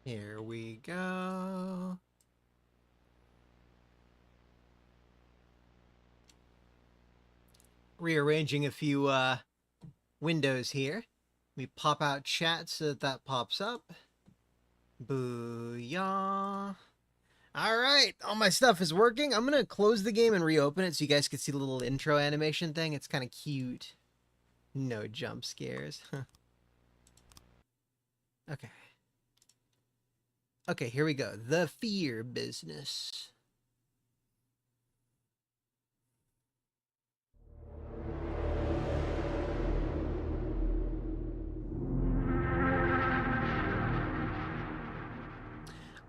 Here we go. Rearranging a few windows here. Let me pop out chat so that pops up. Booyah. All right, all my stuff is working. I'm going to close the game and reopen it so you guys can see the little intro animation thing. It's kind of cute. No jump scares. Okay. Okay, here we go. The fear business.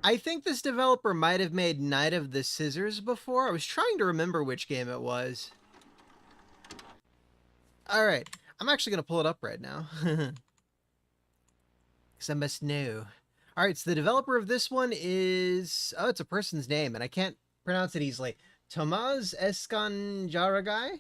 I think this developer might have made Night of the Scissors before. I was trying to remember which game it was. All right, I'm actually going to pull it up right now. Because I must know. All right, so the developer of this one is... Oh, it's a person's name, and I can't pronounce it easily. Tomaz Escanjaragai?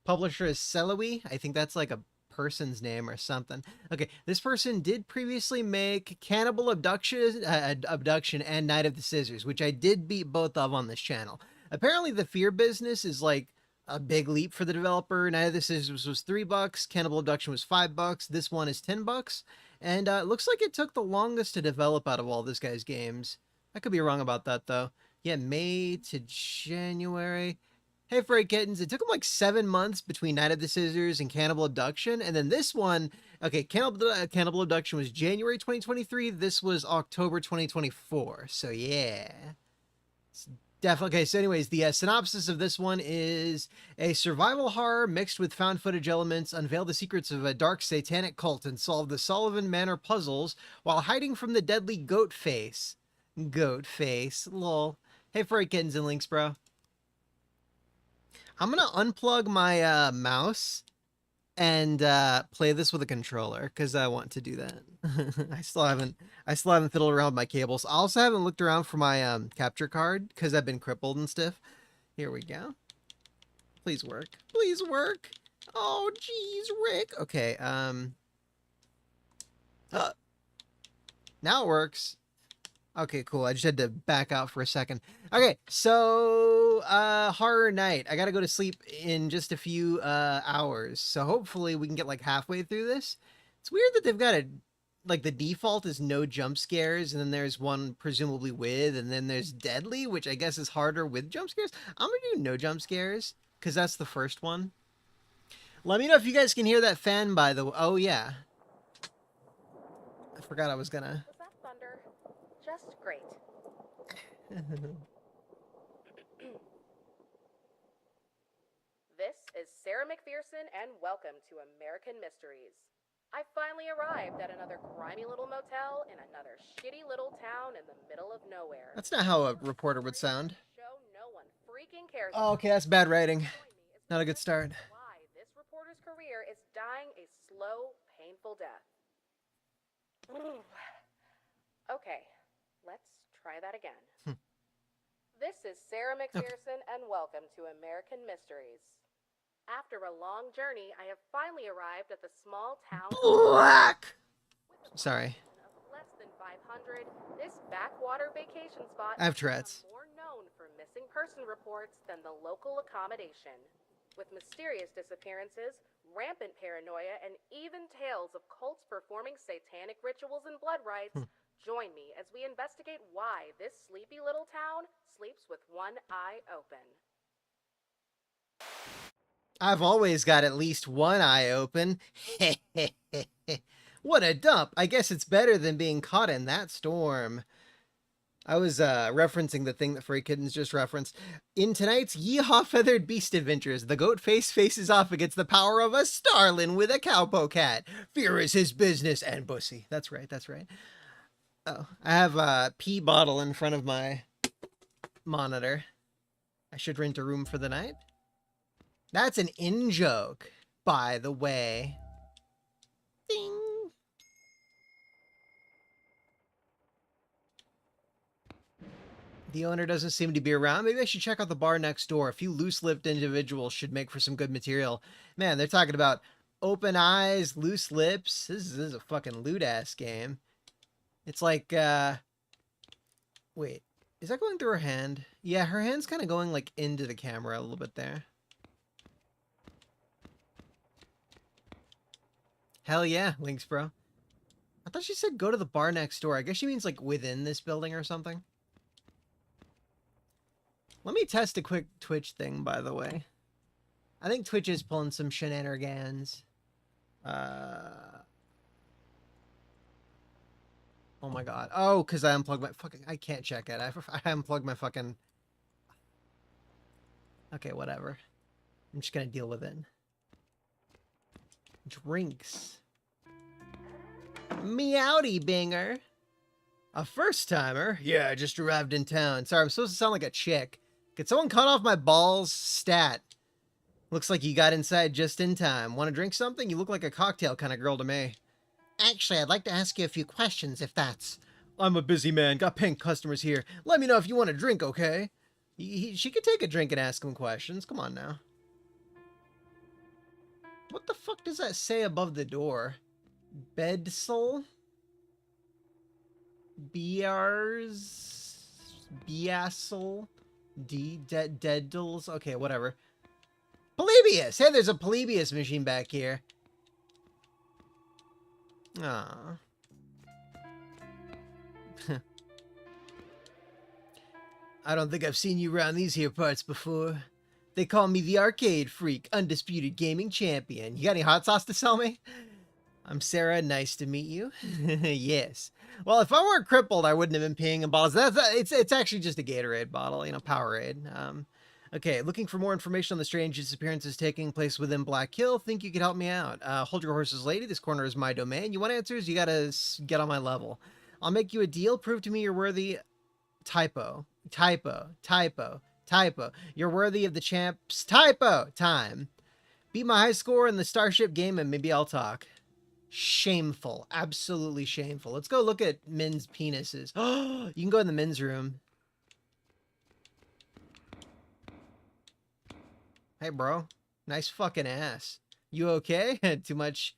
Publisher is Celawi. I think that's like a person's name or something. Okay, this person did previously make Cannibal Abduction and Night of the Scissors, which I did beat both of on this channel. Apparently, the fear business is like a big leap for the developer. Night of the Scissors was $3, Cannibal Abduction was $5. This one is $10, and it looks like it took the longest to develop out of all this guy's games. I could be wrong about that though. Yeah, May to January. Hey, Furry Kittens, it took them like 7 months between Night of the Scissors and Cannibal Abduction. And then this one, okay, Cannibal Abduction was January 2023. This was October 2024. So, yeah. It's definitely. Okay, so, anyways, the synopsis of this one is a survival horror mixed with found footage elements unveil the secrets of a dark satanic cult and solve the Sullivan Manor puzzles while hiding from the deadly goat face. Goat face. Lol. Hey, Furry Kittens and Links, bro. I'm gonna unplug my mouse and play this with a controller because I want to do that. I still haven't fiddled around with my cables. I also haven't looked around for my capture card because I've been crippled and stuff. Here we go. Please work. Please work. Oh geez, Rick. Okay. Uh, Now it works. Okay, cool. I just had to back out for a second. Okay, so Horror Night. I gotta go to sleep in just a few hours. So hopefully we can get like halfway through this. It's weird that they've got a like the default is no jump scares, and then there's one presumably with, and then there's deadly, which I guess is harder with jump scares. I'm gonna do no jump scares, because that's the first one. Let me know if you guys can hear that fan by the way. Oh yeah. I forgot I was gonna. Was that thunder? Just great. This is Sarah McPherson, and welcome to American Mysteries. I finally arrived at another grimy little motel in another shitty little town in the middle of nowhere. That's not how a reporter would sound. Show no one freaking cares Oh, about. okay, that's bad writing. Join me as we Not a good start. investigate why this reporter's career is dying a slow, painful death. Okay, let's try that again. This is Sarah McPherson, and welcome to American Mysteries. After a long journey, I have finally arrived at the small town Black. with a Sorry. population of less than 500. This backwater vacation spot I have has become Tourette's. more known for missing person reports than the local accommodation. With mysterious disappearances, rampant paranoia, and even tales of cults performing satanic rituals and blood rites, join me as we investigate why this sleepy little town sleeps with one eye open. I've always got at least one eye open. What a dump. I guess it's better than being caught in that storm. I was referencing the thing that Furry Kittens just referenced. In tonight's Yeehaw Feathered Beast Adventures, the goat face faces off against the power of a starling with a cowpoke hat. Fear is his business and bussy. That's right, that's right. Oh, I have a pee bottle in front of my monitor. I should rent a room for the night. That's an in-joke, by the way. Ding. The owner doesn't seem to be around. Maybe I should check out the bar next door. A few loose-lipped individuals should make for some good material. Man, they're talking about open eyes, loose lips. This is a fucking lewd-ass game. It's like, wait, is that going through her hand? Yeah, her hand's kind of going like into the camera a little bit there. Hell yeah, Links bro. I thought she said go to the bar next door. I guess she means like within this building or something. Let me test a quick Twitch thing, by the way. I think Twitch is pulling some shenanigans. Oh my god. Oh, because I unplugged my fucking... I can't check it. I unplugged my fucking... Okay, whatever. I'm just gonna deal with it. Drinks. Meowdy binger. A first timer? Yeah, I just arrived in town. Sorry, I'm supposed to sound like a chick. Could someone cut off my balls? Stat. Looks like you got inside just in time. Want to drink something? You look like a cocktail kind of girl to me. Actually, I'd like to ask you a few questions if that's... I'm a busy man. Got paying customers here. Let me know if you want a drink, okay? She could take a drink and ask him questions. Come on now. What the fuck does that say above the door? Bedsole? Biars? Biasel? Deadles? Okay, whatever. Polybius! Hey, there's a Polybius machine back here. Aww. I don't think I've seen you around these here parts before. They call me the Arcade Freak, undisputed gaming champion. You got any hot sauce to sell me? I'm Sarah, nice to meet you. Yes. Well, if I weren't crippled, I wouldn't have been peeing in bottles. It's actually just a Gatorade bottle, you know, Powerade. Okay, looking for more information on the strange disappearances taking place within Black Hill. Think you could help me out. Hold your horses, lady. This corner is my domain. You want answers? You gotta get on my level. I'll make you a deal. Prove to me you're worthy. Typo. You're worthy of the champ's typo time. Beat my high score in the Starship game and maybe I'll talk. Shameful. Absolutely shameful. Let's go look at men's penises. Oh, you can go in the men's room. Hey, bro. Nice fucking ass. You okay? Too much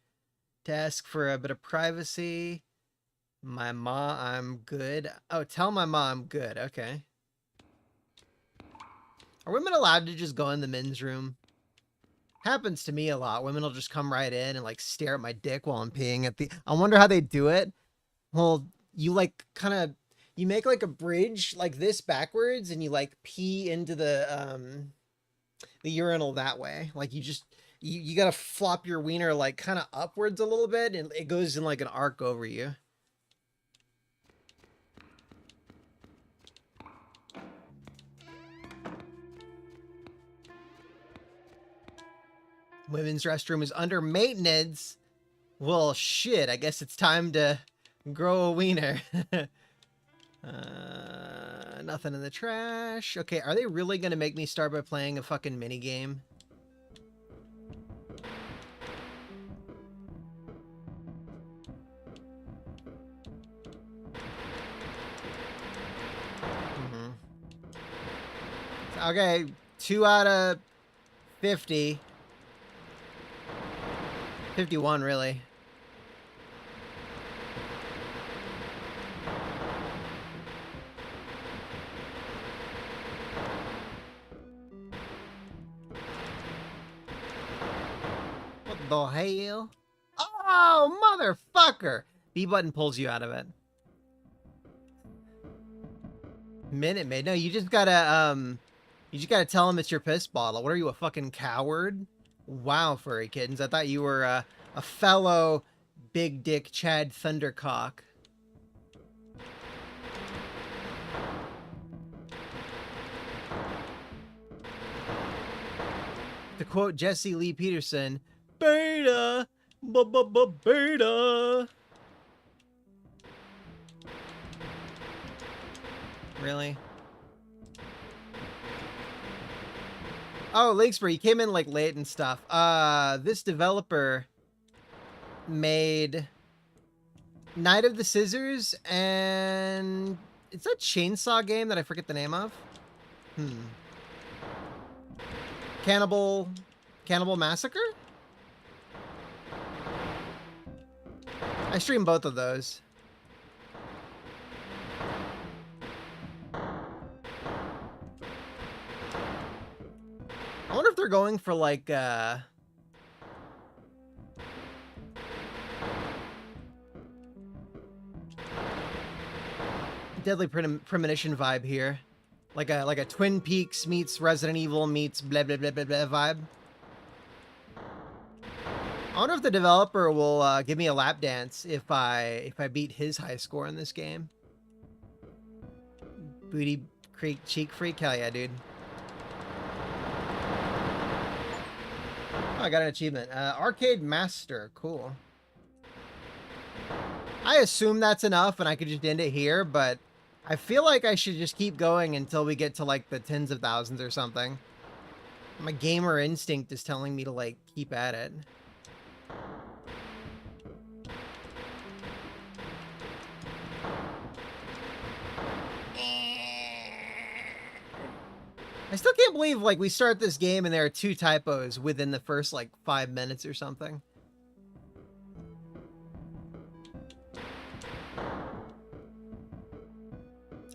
to ask for a bit of privacy? My ma, I'm good. Oh, tell my mom I'm good. Okay. Are women allowed to just go in the men's room? Happens to me a lot. Women will just come right in and like stare at my dick while I'm peeing at the... I wonder how they do it. Well, you like kind of... You make like a bridge like this backwards and you like pee into the urinal that way. Like you just... You gotta flop your wiener like kind of upwards a little bit and it goes in like an arc over you. Women's restroom is under maintenance. Well, shit, I guess it's time to grow a wiener. Nothing in the trash. Okay, are they really gonna make me start by playing a fucking mini game? Okay, 2 out of 50. 51, really. What the hell? Oh, motherfucker! B button pulls you out of it. Minute Maid. No, you just gotta, tell him it's your piss bottle. What are you, a fucking coward? Wow, furry kittens. I thought you were a fellow big dick Chad Thundercock. To quote Jesse Lee Peterson, beta, beta. Really? Oh, Lakesbury, you came in like late and stuff. This developer made Night of the Scissors and it's a chainsaw game that I forget the name of. Cannibal Massacre? I stream both of those. they're going for like Deadly Premonition vibe here. Like a Twin Peaks meets Resident Evil meets blah blah blah blah blah vibe. I wonder if the developer will give me a lap dance if I beat his high score in this game. Booty Creek cheek freak, hell yeah, dude. Oh, I got an achievement. Arcade Master, cool. I assume that's enough and I could just end it here, but I feel like I should just keep going until we get to like the tens of thousands or something. My gamer instinct is telling me to like keep at it. I still can't believe like we start this game and there are 2 typos within the first like 5 minutes or something.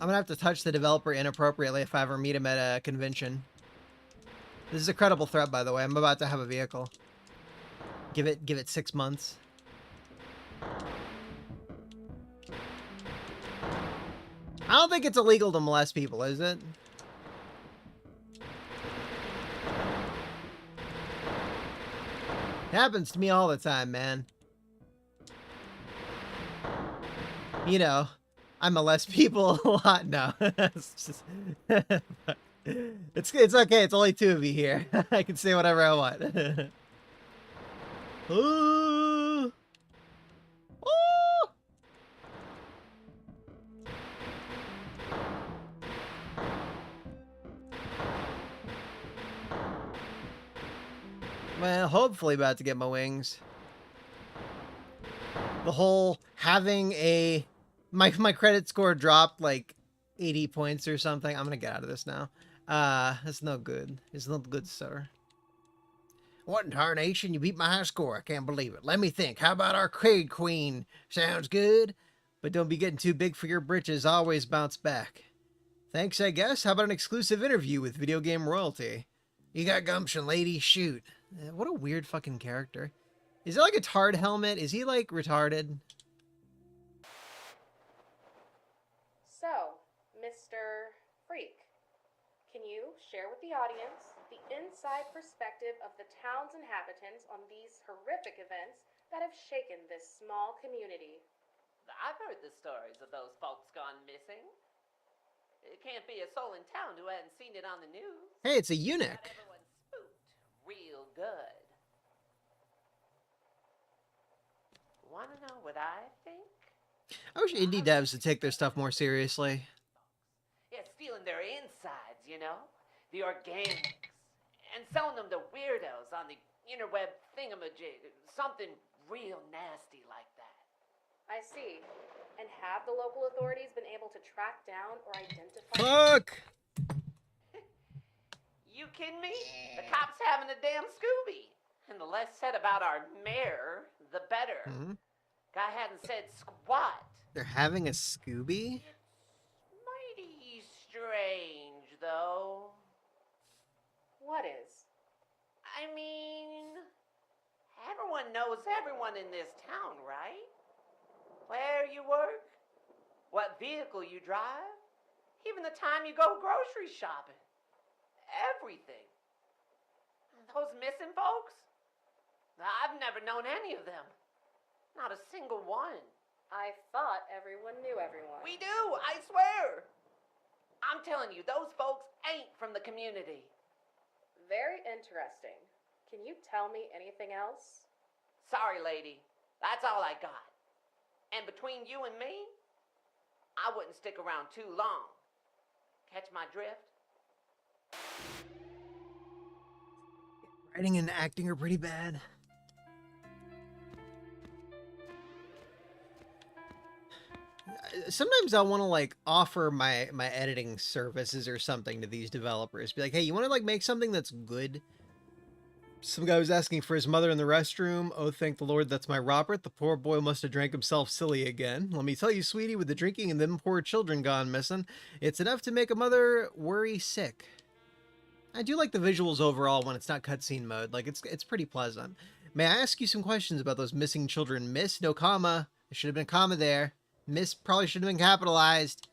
I'm gonna have to touch the developer inappropriately if I ever meet him at a convention. This is a credible threat, by the way. I'm about to have a vehicle. Give it 6 months. I don't think it's illegal to molest people, is it? It happens to me all the time, man. You know, I molest people a lot. No, it's just it's okay. It's only 2 of you here. I can say whatever I want. Ooh. Ooh. Well, hopefully about to get my wings. The whole having my credit score dropped like 80 points or something. I'm gonna get out of this now. That's no good. It's not good, sir. What in tarnation? You beat my high score. I can't believe it. Let me think. How about Arcade Queen? Sounds good. But don't be getting too big for your britches. Always bounce back. Thanks, I guess. How about an exclusive interview with video game royalty? You got gumption, lady. Shoot. What a weird fucking character. Is it like a tard helmet? Is he like retarded? So, Mr. Freak, can you share with the audience the inside perspective of the town's inhabitants on these horrific events that have shaken this small community? I've heard the stories of those folks gone missing. It can't be a soul in town who hadn't seen it on the news. Hey, it's a eunuch. Got everyone spooked real good. Wanna know what I think? I wish indie devs would take their stuff more seriously. Yeah, stealing their insides, you know? The organics. And selling them to weirdos on the interweb thingamajig. Something real nasty like that. I see. And have the local authorities been able to track down or identify... Fuck! You kidding me? The cops having a damn Scooby. And the less said about our mayor, the better. Hmm? Guy hadn't said squat. They're having a Scooby? It's mighty strange, though. What is? I mean, everyone knows everyone in this town, right? Where you work, what vehicle you drive, even the time you go grocery shopping. Everything. Those missing folks? I've never known any of them. Not a single one. I thought everyone knew everyone. We do, I swear. I'm telling you, those folks ain't from the community. Very interesting. Can you tell me anything else? Sorry, lady. That's all I got. And between you and me, I wouldn't stick around too long. Catch my drift? Writing and acting are pretty bad. Sometimes I want to like offer my editing services or something to these developers. Be like, hey, you want to like make something that's good? Some guy was asking for his mother in the restroom. Oh, thank the Lord, that's my Robert. The poor boy must have drank himself silly again. Let me tell you, sweetie, with the drinking and them poor children gone missing, it's enough to make a mother worry sick. I do like the visuals overall when it's not cutscene mode. Like, it's pretty pleasant. May I ask you some questions about those missing children? Miss, no comma. There should have been a comma there. Miss probably should have been capitalized.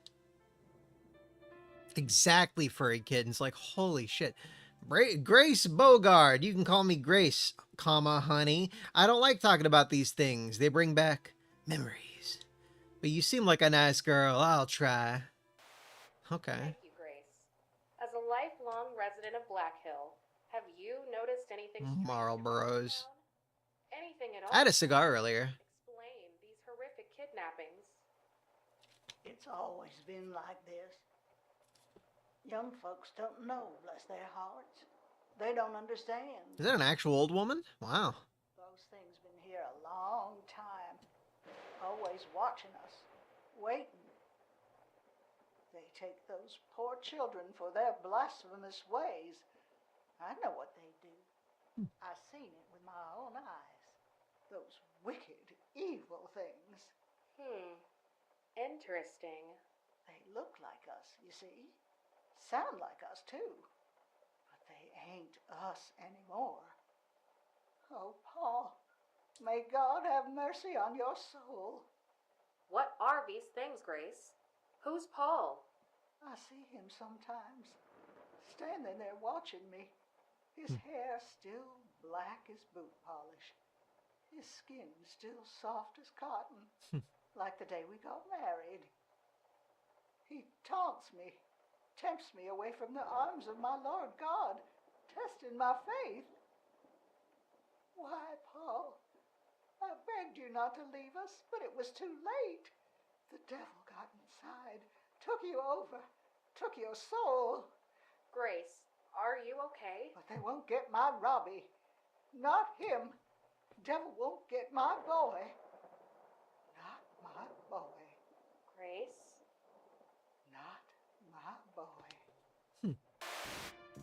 Exactly, furry kittens. Like, holy shit. Grace Bogard. You can call me Grace, comma, honey. I don't like talking about these things. They bring back memories. But you seem like a nice girl. I'll try. Okay. Thank you, Grace. As a lifelong resident of Black Hill, have you noticed anything strange about the Marlboros. town? Anything at I had all a that cigar might earlier. explain these horrific kidnappings? It's always been like this. Young folks don't know, bless their hearts. They don't understand. Is that an actual old woman? Wow. Those things been here a long time. Always watching us, waiting. They take those poor children for their blasphemous ways. I know what they do. I seen it with my own eyes. Those wicked, evil things. Interesting. They look like us, you see. Sound like us, too. But they ain't us anymore. Oh, Paul, may God have mercy on your soul. What are these things, Grace? Who's Paul? I see him sometimes, standing there watching me. His hair still black as boot polish. His skin still soft as cotton, like the day we got married. He taunts me, tempts me away from the arms of my Lord God, testing my faith. Why, Paul, I begged you not to leave us, but it was too late. The devil got inside, took you over, took your soul. Grace, are you okay? But they won't get my Robbie. Not him. Devil won't get my boy. Not my boy. Grace? Not my boy.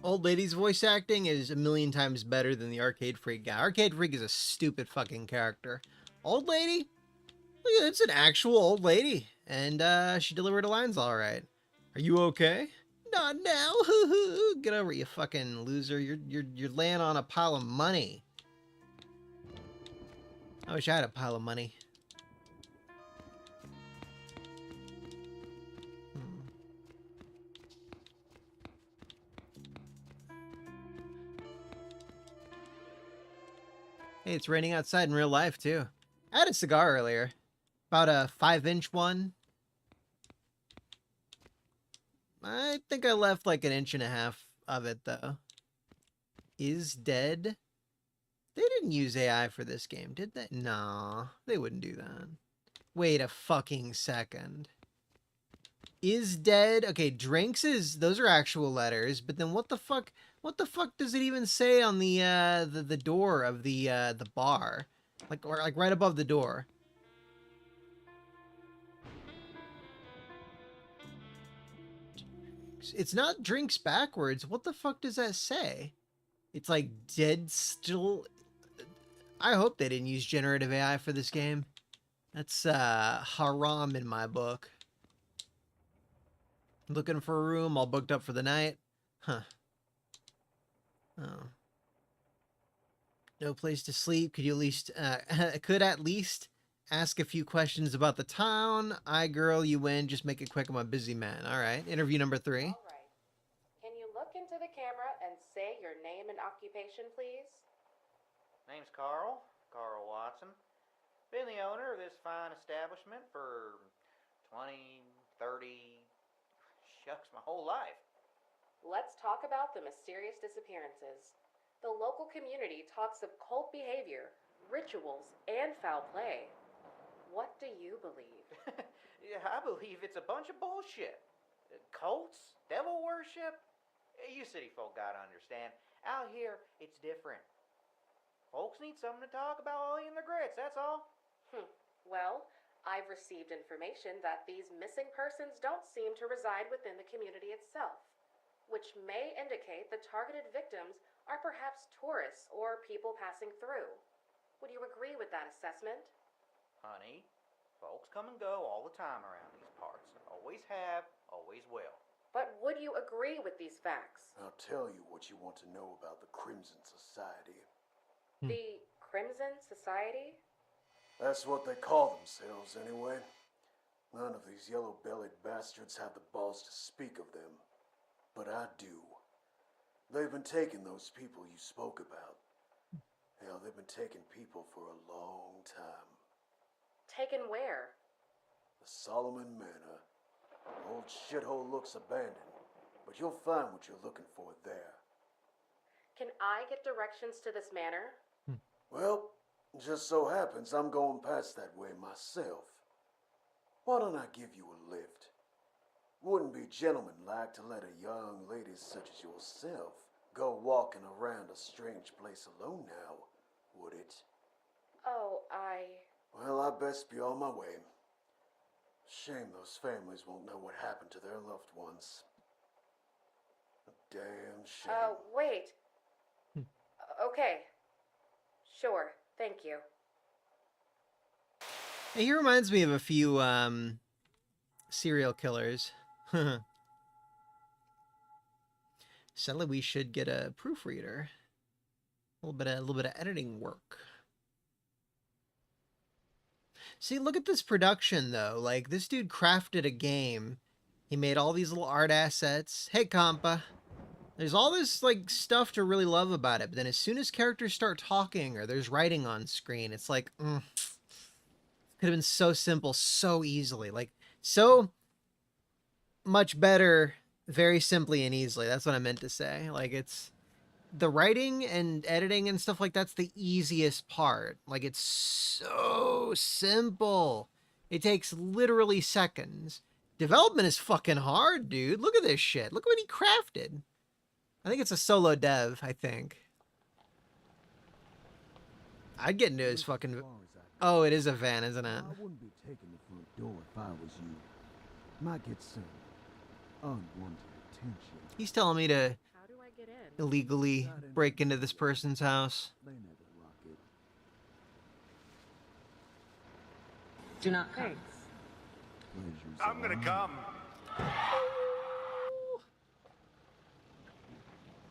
Old lady's voice acting is a million times better than the Arcade Freak guy. Arcade Freak is a stupid fucking character. Old lady? Look, it's an actual old lady. And she delivered her lines all right. Are you okay? Not now. Get over it, you fucking loser. You're laying on a pile of money. I wish I had a pile of money. Hey, it's raining outside in real life, too. I had a cigar earlier. About a 5-inch one. I think I left like an inch and a half of it, though. Is dead. They didn't use AI for this game, did they? Nah, they wouldn't do that. Wait a fucking second. Is dead. Okay, drinks is those are actual letters, but then what the fuck does it even say on the door of the bar? Like or like right above the door. It's not drinks backwards. What the fuck does that say? It's like dead still. I hope they didn't use generative AI for this game. That's haram in my book. Looking for a room, all booked up for the night. Huh. Oh. No place to sleep. Could you at least ask a few questions about the town? Aye, girl, you win. Just make it quick. I'm a busy man. All right. Interview number 3. All right. Can you look into the camera and say your name and occupation, please? Name's Carl Watson. Been the owner of this fine establishment for 20, 30, shucks, my whole life. Let's talk about the mysterious disappearances. The local community talks of cult behavior, rituals, and foul play. What do you believe? Yeah, I believe it's a bunch of bullshit. Cults, devil worship. You city folk gotta understand. Out here, it's different. Folks need something to talk about while eating their grits, that's all. Well, I've received information that these missing persons don't seem to reside within the community itself, which may indicate the targeted victims are perhaps tourists or people passing through. Would you agree with that assessment? Honey, folks come and go all the time around these parts. Always have, always will. But would you agree with these facts? I'll tell you what you want to know about the Crimson Society. The Crimson Society? That's what they call themselves, anyway. None of these yellow-bellied bastards have the balls to speak of them. But I do. They've been taking those people you spoke about. Hell, they've been taking people for a long time. Taken where? The Solomon Manor. Old shithole looks abandoned, but you'll find what you're looking for there. Can I get directions to this manor? Well, just so happens I'm going past that way myself. Why don't I give you a lift? Wouldn't be gentlemanlike to let a young lady such as yourself go walking around a strange place alone now, would it? Oh, Well, I best be on my way. Shame those families won't know what happened to their loved ones. A damn shame. Wait. Okay. Sure, thank you. Hey, he reminds me of a few serial killers. Sadly, we should get a proofreader. A little bit of editing work. See, look at this production though. Like, this dude crafted a game. He made all these little art assets. Hey, compa. There's all this like stuff to really love about it, but then as soon as characters start talking or there's writing on screen, it's like, could have been so simple, so easily, like so much better, very simply and easily. That's what I meant to say. Like, it's the writing and editing and stuff like that's the easiest part. Like, it's so simple. It takes literally seconds. Development is fucking hard, dude. Look at this shit. Look what he crafted. I think it's a solo dev, I think. I'd get into his fucking... Oh, it is a van, isn't it? I wouldn't be taking the front door if I was you. Might get some unwanted attention. He's telling me to How do I get in? illegally break into this person's house. They never rock it. Do not come. Thanks. Pleasure's I'm gonna all come.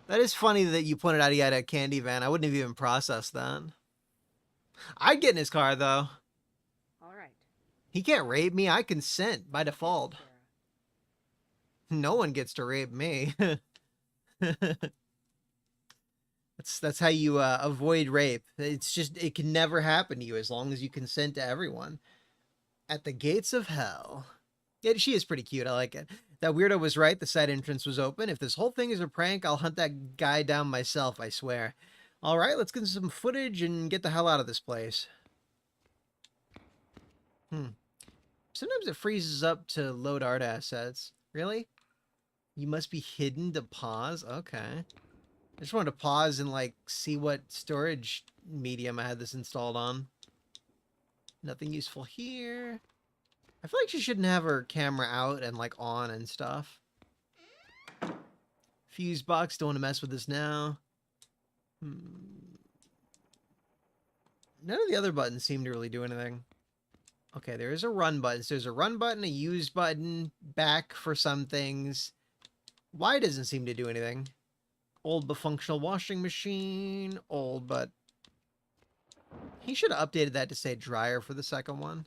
That is funny that you pointed out he had a candy van. I wouldn't have even processed that. I'd get in his car, though. All right. He can't rape me. I consent by default. Sarah. No one gets to rape me. That's how you avoid rape. It's just, it can never happen to you as long as you consent to everyone. At the gates of hell. Yeah, she is pretty cute. I like it. That weirdo was right. The side entrance was open. If this whole thing is a prank, I'll hunt that guy down myself, I swear. All right, let's get some footage and get the hell out of this place. Sometimes it freezes up to load art assets. Really? You must be hidden to pause? Okay. I just wanted to pause and, like, see what storage medium I had this installed on. Nothing useful here. I feel like she shouldn't have her camera out and, like, on and stuff. Fuse box, don't want to mess with this now. None of the other buttons seem to really do anything. Okay, there is a run button. So there's a run button, a use button, back for some things. Y doesn't seem to do anything. Old but functional washing machine. Old, but... He should have updated that to say dryer for the second one.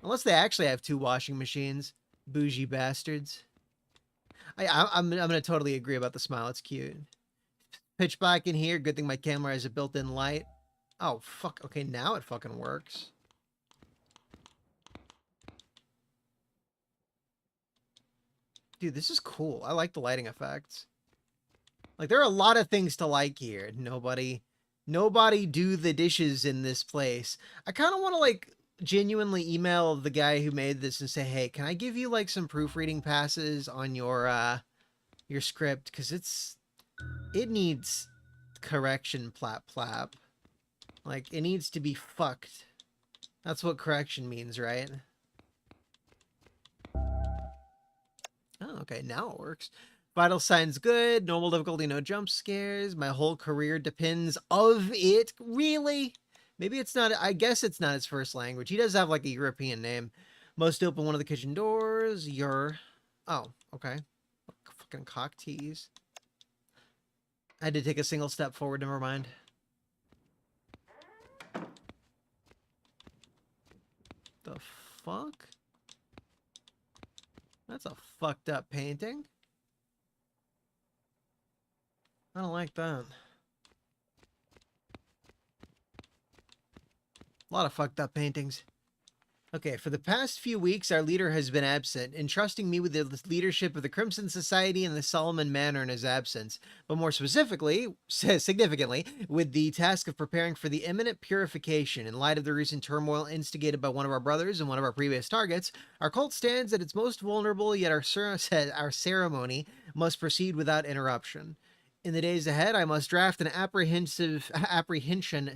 Unless they actually have two washing machines. Bougie bastards. I'm going to totally agree about the smile. It's cute. Pitch black in here. Good thing my camera has a built-in light. Oh, fuck. Okay, now it fucking works. Dude, this is cool. I like the lighting effects. Like, there are a lot of things to like here. Nobody do the dishes in this place. I kind of want to, like, genuinely email the guy who made this and say, hey, can I give you, like, some proofreading passes on your script? Because it needs correction, plap plap. Like, it needs to be fucked. That's what correction means, right? Oh, okay, now it works. Vital signs good. Normal difficulty, no jump scares. My whole career depends of it. Really? Maybe it's not. I guess it's not his first language. He does have like a European name. Most open one of the kitchen doors. Oh, Okay. Fucking cock tease. I had to take a single step forward, never mind. The fuck? That's a fucked up painting. I don't like that. A lot of fucked up paintings. Okay, for the past few weeks, our leader has been absent, entrusting me with the leadership of the Crimson Society and the Solomon Manor in his absence, but more specifically, significantly, with the task of preparing for the imminent purification. In light of the recent turmoil instigated by one of our brothers and one of our previous targets, our cult stands at its most vulnerable, yet our ceremony must proceed without interruption. In the days ahead, I must draft an apprehension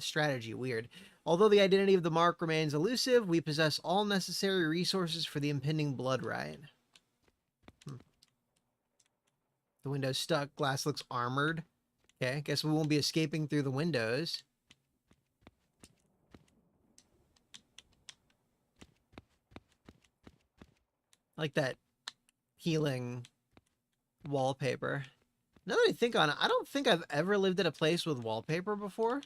strategy. Weird. Although the identity of the mark remains elusive, we possess all necessary resources for the impending blood riot. The window's stuck. Glass looks armored. Okay, guess we won't be escaping through the windows. I like that healing wallpaper. Now that I think on it, I don't think I've ever lived at a place with wallpaper before.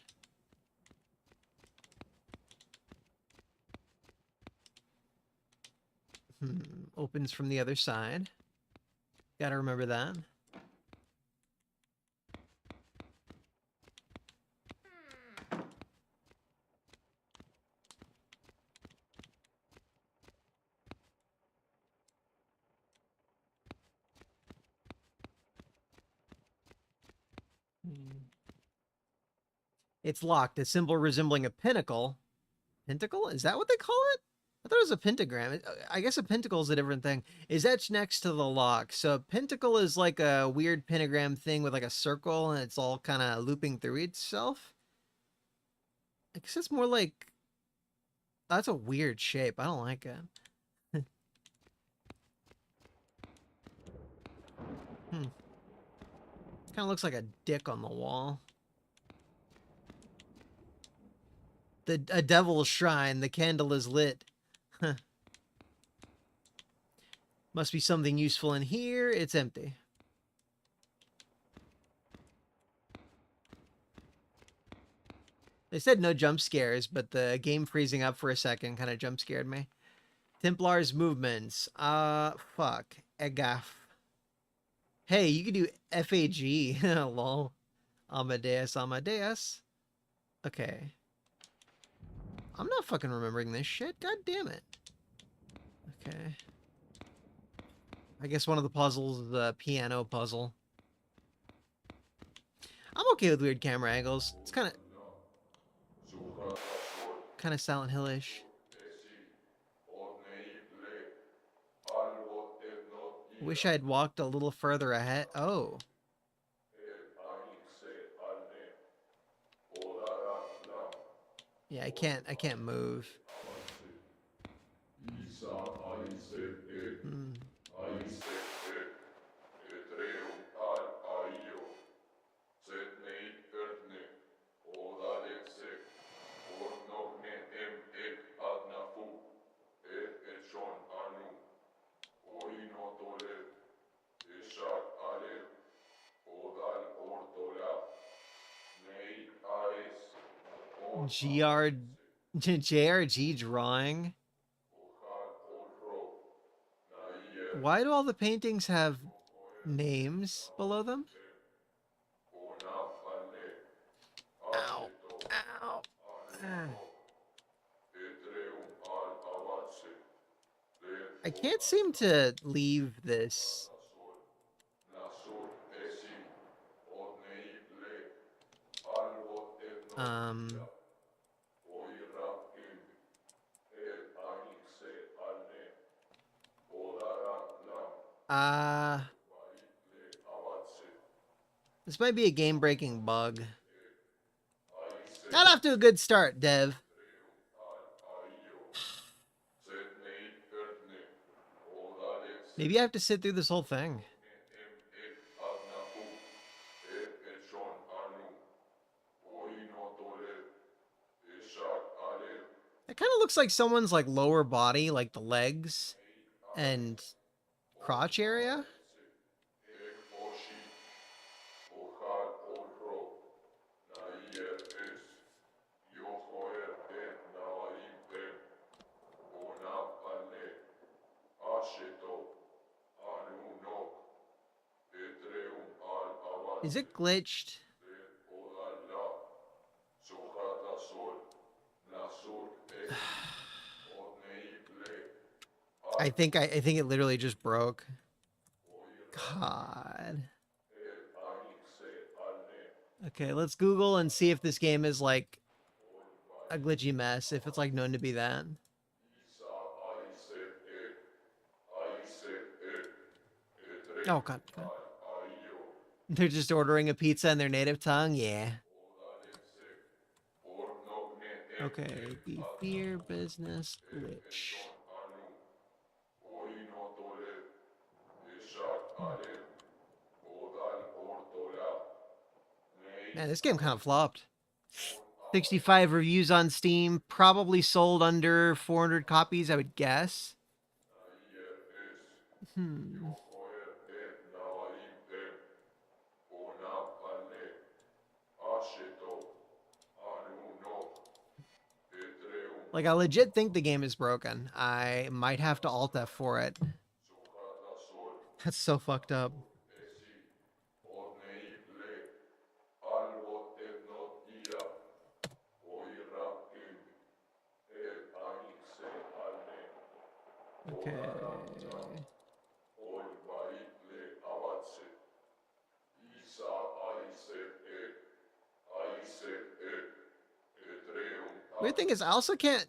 Opens from the other side. Gotta remember that. It's locked. A symbol resembling a pinnacle. Pentacle? Is that what they call it? I thought it was a pentagram. I guess a pentacle is a different thing. Is etched next to the lock. So a pentacle is like a weird pentagram thing with like a circle and it's all kind of looping through itself. I guess it's more like... That's a weird shape. I don't like it. Kind of looks like a dick on the wall. A devil's shrine. The candle is lit. Must be something useful in here. It's empty. They said no jump scares, but the game freezing up for a second kind of jump scared me. Templar's movements. Fuck. Egaf. Hey, you can do FAG. Lol. Amadeus, Amadeus. Okay. I'm not fucking remembering this shit. God damn it. Okay. I guess one of the puzzles is the piano puzzle. I'm okay with weird camera angles. It's kind of Silent Hill-ish. Wish I'd walked a little further ahead. Oh. Yeah, I can't move. GR JRG drawing. Why do all the paintings have names below them? Ow. Ow. I can't seem to leave this. This might be a game-breaking bug. Not off to a good start, Dev. Maybe I have to sit through this whole thing. It kind of looks like someone's like lower body, like the legs and crotch area. Is it glitched? I think it literally just broke. God. Okay, let's Google and see if this game is like a glitchy mess, if it's like known to be that. Oh god, god. They're just ordering a pizza in their native tongue? Yeah. Okay, the fear business glitch. Man, this game kind of flopped. 65 reviews on Steam, probably sold under 400 copies, I would guess. Hmm. Like, I legit think the game is broken. I might have to Alt F for it. That's so fucked up. Okay. Weird thing is, I also can't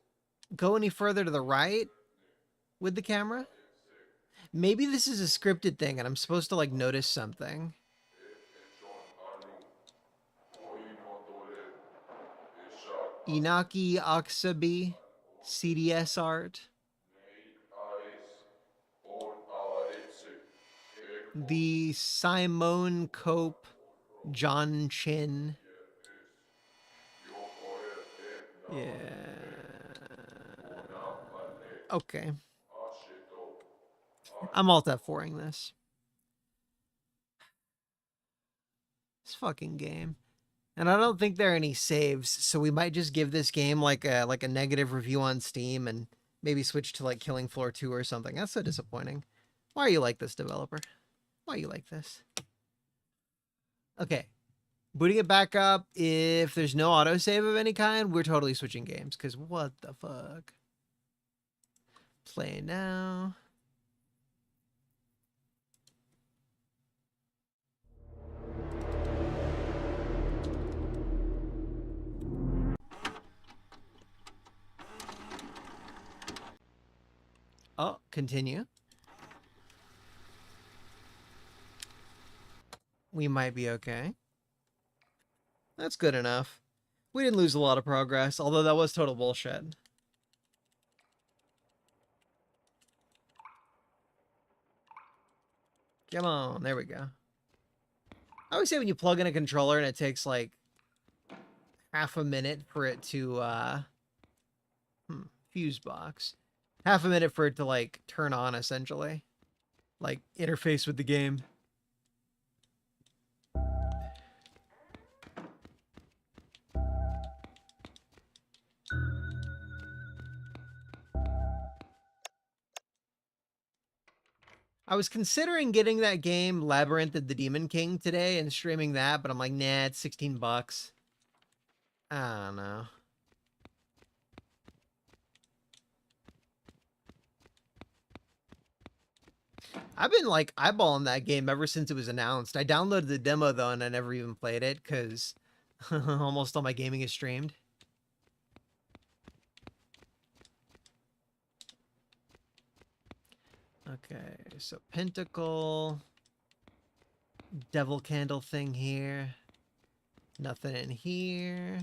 go any further to the right with the camera. Maybe this is a scripted thing and I'm supposed to, like, notice something. Inaki Aksabi, CDS art. The Simone Cope, John Chin. Yeah. Okay. I'm Alt F4ing this. This fucking game. And I don't think there are any saves, so we might just give this game like a negative review on Steam and maybe switch to like Killing Floor 2 or something. That's so disappointing. Why are you like this, developer? Why are you like this? Okay. Booting it back up. If there's no autosave of any kind, we're totally switching games, because what the fuck? Play now. Oh, continue. We might be okay. That's good enough. We didn't lose a lot of progress, although that was total bullshit. Come on, there we go. I always say when you plug in a controller and it takes like half a minute for it to, fuse box. Half a minute for it to like turn on, essentially. Like interface with the game. I was considering getting that game Labyrinth of the Demon King today and streaming that, but I'm like, nah, it's 16 bucks. I don't know. I've been like eyeballing that game ever since it was announced. I downloaded the demo though, and I never even played it because almost all my gaming is streamed. Okay, so Pentacle, Devil Candle thing here. Nothing in here.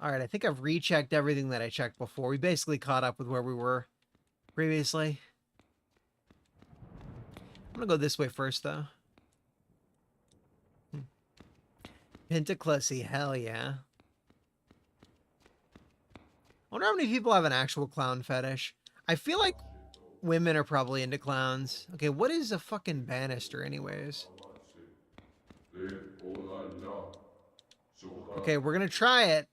All right, I think I've rechecked everything that I checked before. We basically caught up with where we were previously. I'm gonna go this way first, though. Pentaclussy, hell yeah. I wonder how many people have an actual clown fetish. I feel like women are probably into clowns. Okay, what is a fucking banister anyways? Okay, we're gonna try it.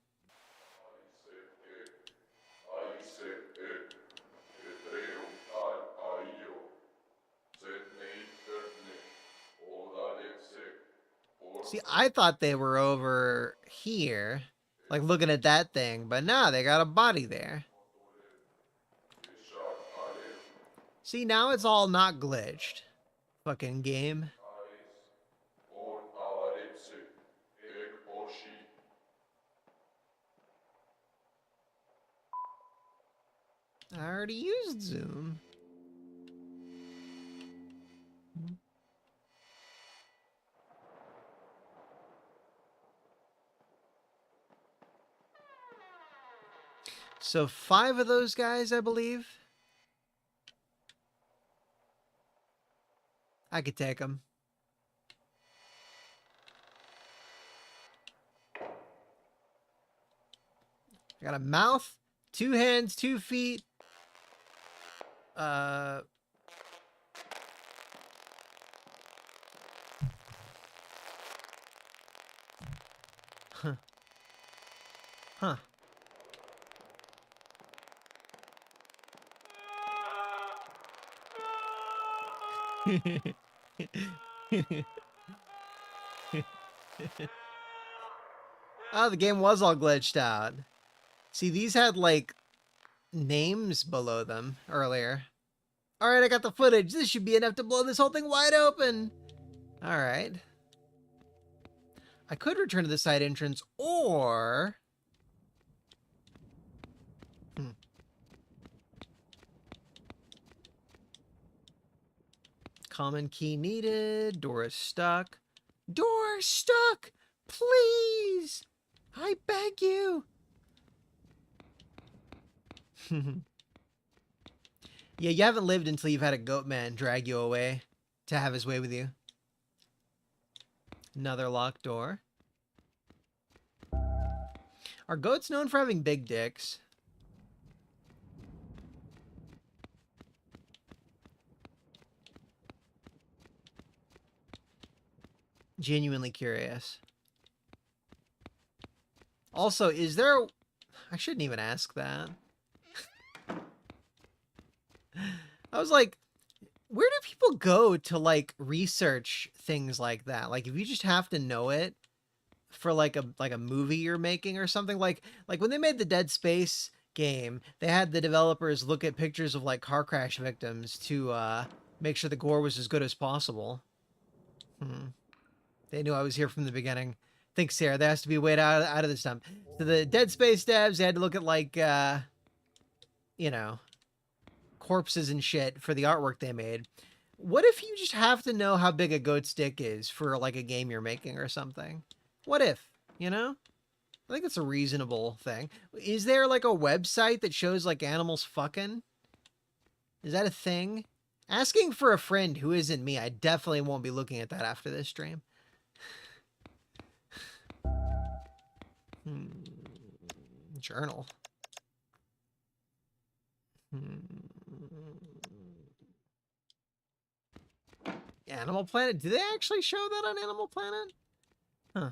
See, I thought they were over here, like looking at that thing, but nah, they got a body there. See, now it's all not glitched. Fucking game. I already used Zoom. So 5 of those guys, I believe. I could take them. I got a mouth, 2 hands, 2 feet. Uh. Huh. Huh. Oh, the game was all glitched out. See, these had like names below them earlier. All right, I got the footage. This should be enough to blow this whole thing wide open. All right. I could return to the side entrance, or... Common key needed. Door is stuck. Door stuck! Please! I beg you! Yeah, you haven't lived until you've had a goat man drag you away to have his way with you. Another locked door. Are goats known for having big dicks? Genuinely curious. Also, is there... I shouldn't even ask that. I was like, where do people go to, like, research things like that? Like, if you just have to know it for, like a movie you're making or something, like when they made the Dead Space game, they had the developers look at pictures of, like, car crash victims to, make sure the gore was as good as possible. They knew I was here from the beginning. Thanks, Sarah. There has to be a way out of this time. So the Dead Space devs, they had to look at, like, you know, corpses and shit for the artwork they made. What if you just have to know how big a goat's dick is for, like, a game you're making or something? What if, you know? I think it's a reasonable thing. Is there, like, a website that shows, like, animals fucking? Is that a thing? Asking for a friend who isn't me, I definitely won't be looking at that after this stream. Journal. Animal Planet? Do they actually show that on Animal Planet? Huh.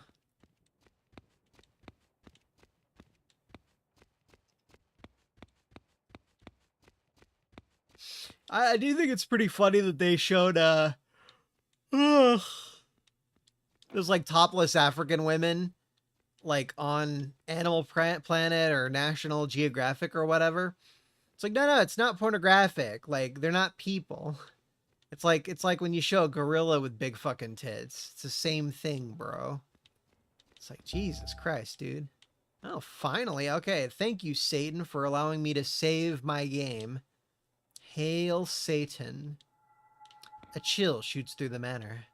I do think it's pretty funny that they showed those like topless African women like on Animal Planet or National Geographic or whatever. It's like, no, it's not pornographic. Like, they're not people. It's like when you show a gorilla with big fucking tits. It's the same thing, bro. It's like, Jesus Christ, dude. Oh, finally. Okay, thank you, Satan, for allowing me to save my game. Hail Satan. A chill shoots through the manor.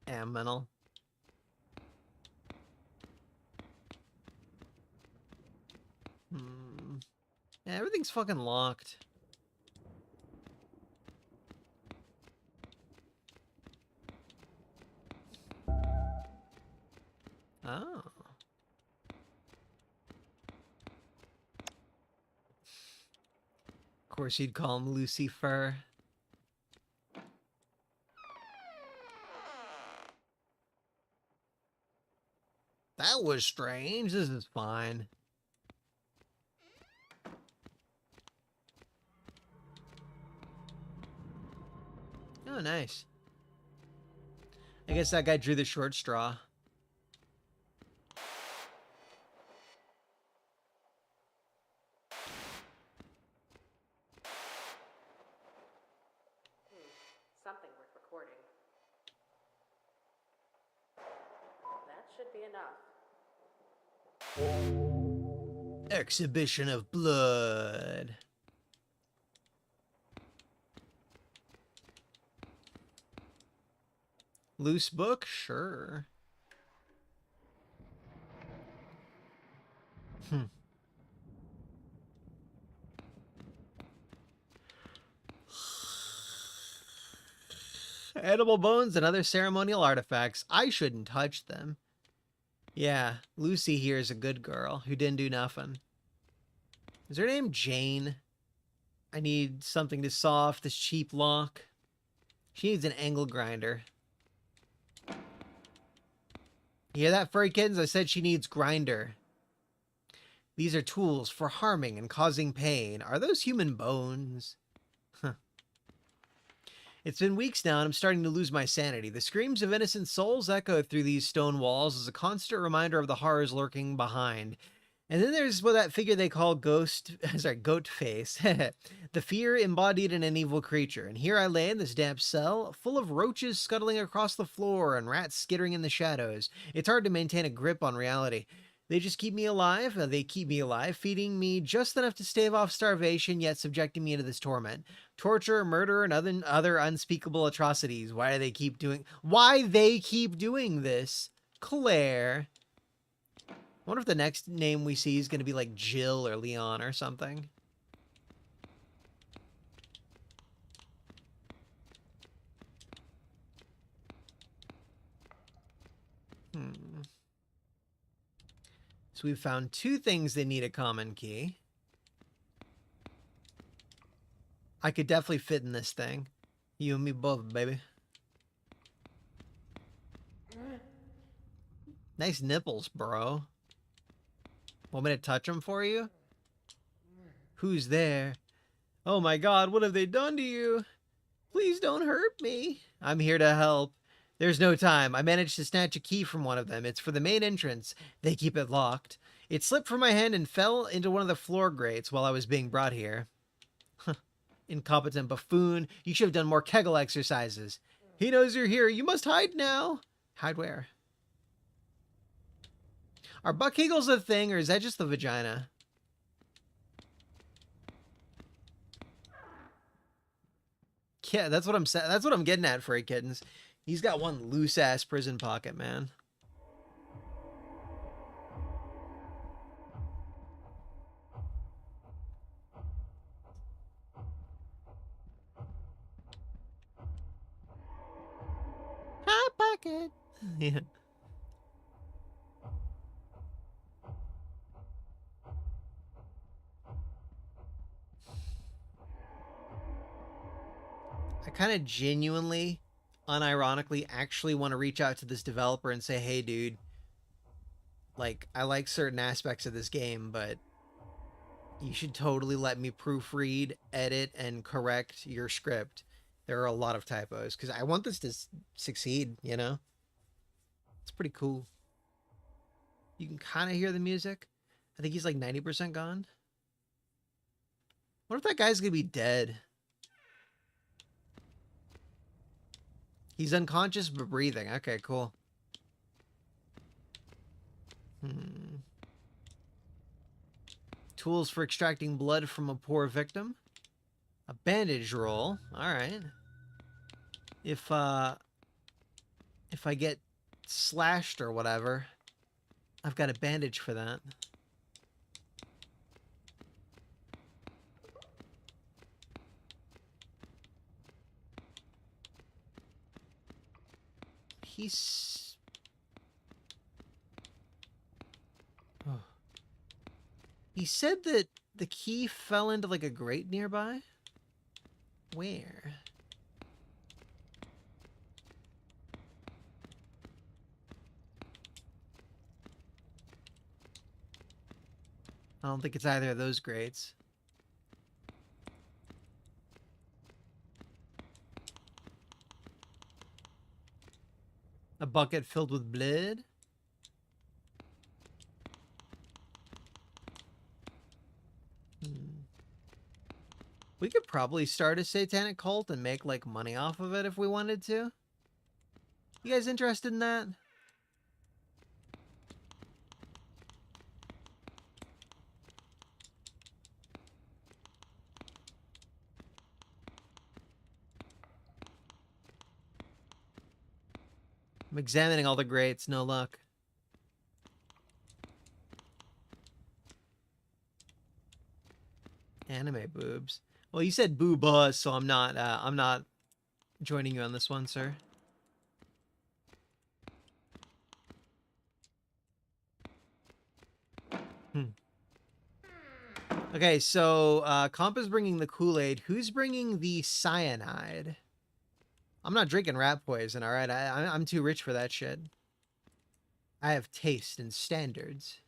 Aminal. Yeah, everything's fucking locked. Oh. Of course you'd call him Lucifer. That was strange. This is fine. Oh, nice. I guess that guy drew the short straw. Something worth recording. That should be enough. Exhibition of blood. Loose book? Sure. Edible bones and other ceremonial artifacts. I shouldn't touch them. Yeah, Lucy here is a good girl who didn't do nothing. Is her name Jane? I need something to saw off this cheap lock. She needs an angle grinder. You hear that, furry kittens? I said she needs grinder. These are tools for harming and causing pain. Are those human bones? Huh. It's been weeks now and I'm starting to lose my sanity. The screams of innocent souls echo through these stone walls as a constant reminder of the horrors lurking behind. And then there's that figure they call goat face. The fear embodied in an evil creature. And here I lay in this damp cell, full of roaches scuttling across the floor and rats skittering in the shadows. It's hard to maintain a grip on reality. They just keep me alive. They keep me alive, feeding me just enough to stave off starvation, yet subjecting me to this torment. Torture, murder, and other unspeakable atrocities. Why they keep doing this? Claire. I wonder if the next name we see is going to be like Jill or Leon or something. So we've found 2 things that need a common key. I could definitely fit in this thing. You and me both, baby. Nice nipples, bro. Want me to touch them for you? Who's there? Oh my god, what have they done to you? Please don't hurt me. I'm here to help. There's no time. I managed to snatch a key from one of them. It's for the main entrance. They keep it locked. It slipped from my hand and fell into one of the floor grates while I was being brought here. Incompetent buffoon. You should have done more Kegel exercises. He knows you're here. You must hide now. Hide where? Are butt kegels a thing, or is that just the vagina? Yeah, that's what I'm saying. That's what I'm getting at, Furry Kittens. He's got one loose-ass prison pocket, man. Hot pocket. Yeah. I kind of genuinely, unironically, actually want to reach out to this developer and say, hey, dude, like, I like certain aspects of this game, but you should totally let me proofread, edit, and correct your script. There are a lot of typos, because I want this to succeed, you know? It's pretty cool. You can kind of hear the music. I think he's like 90% gone. What if that guy's going to be dead? He's unconscious but breathing. Okay, cool. Tools for extracting blood from a poor victim. A bandage roll. Alright. If I get slashed or whatever, I've got a bandage for that. He's... Oh. He said that the key fell into like a grate nearby? Where? I don't think it's either of those grates. A bucket filled with blood. We could probably start a satanic cult and make like money off of it if we wanted to. You guys interested in that? I'm examining all the greats, no luck. Anime boobs. Well, you said booba, so I'm not joining you on this one, sir. Okay, so Comp is bringing the Kool-Aid. Who's bringing the cyanide? I'm not drinking rat poison, all right? I'm too rich for that shit. I have taste and standards.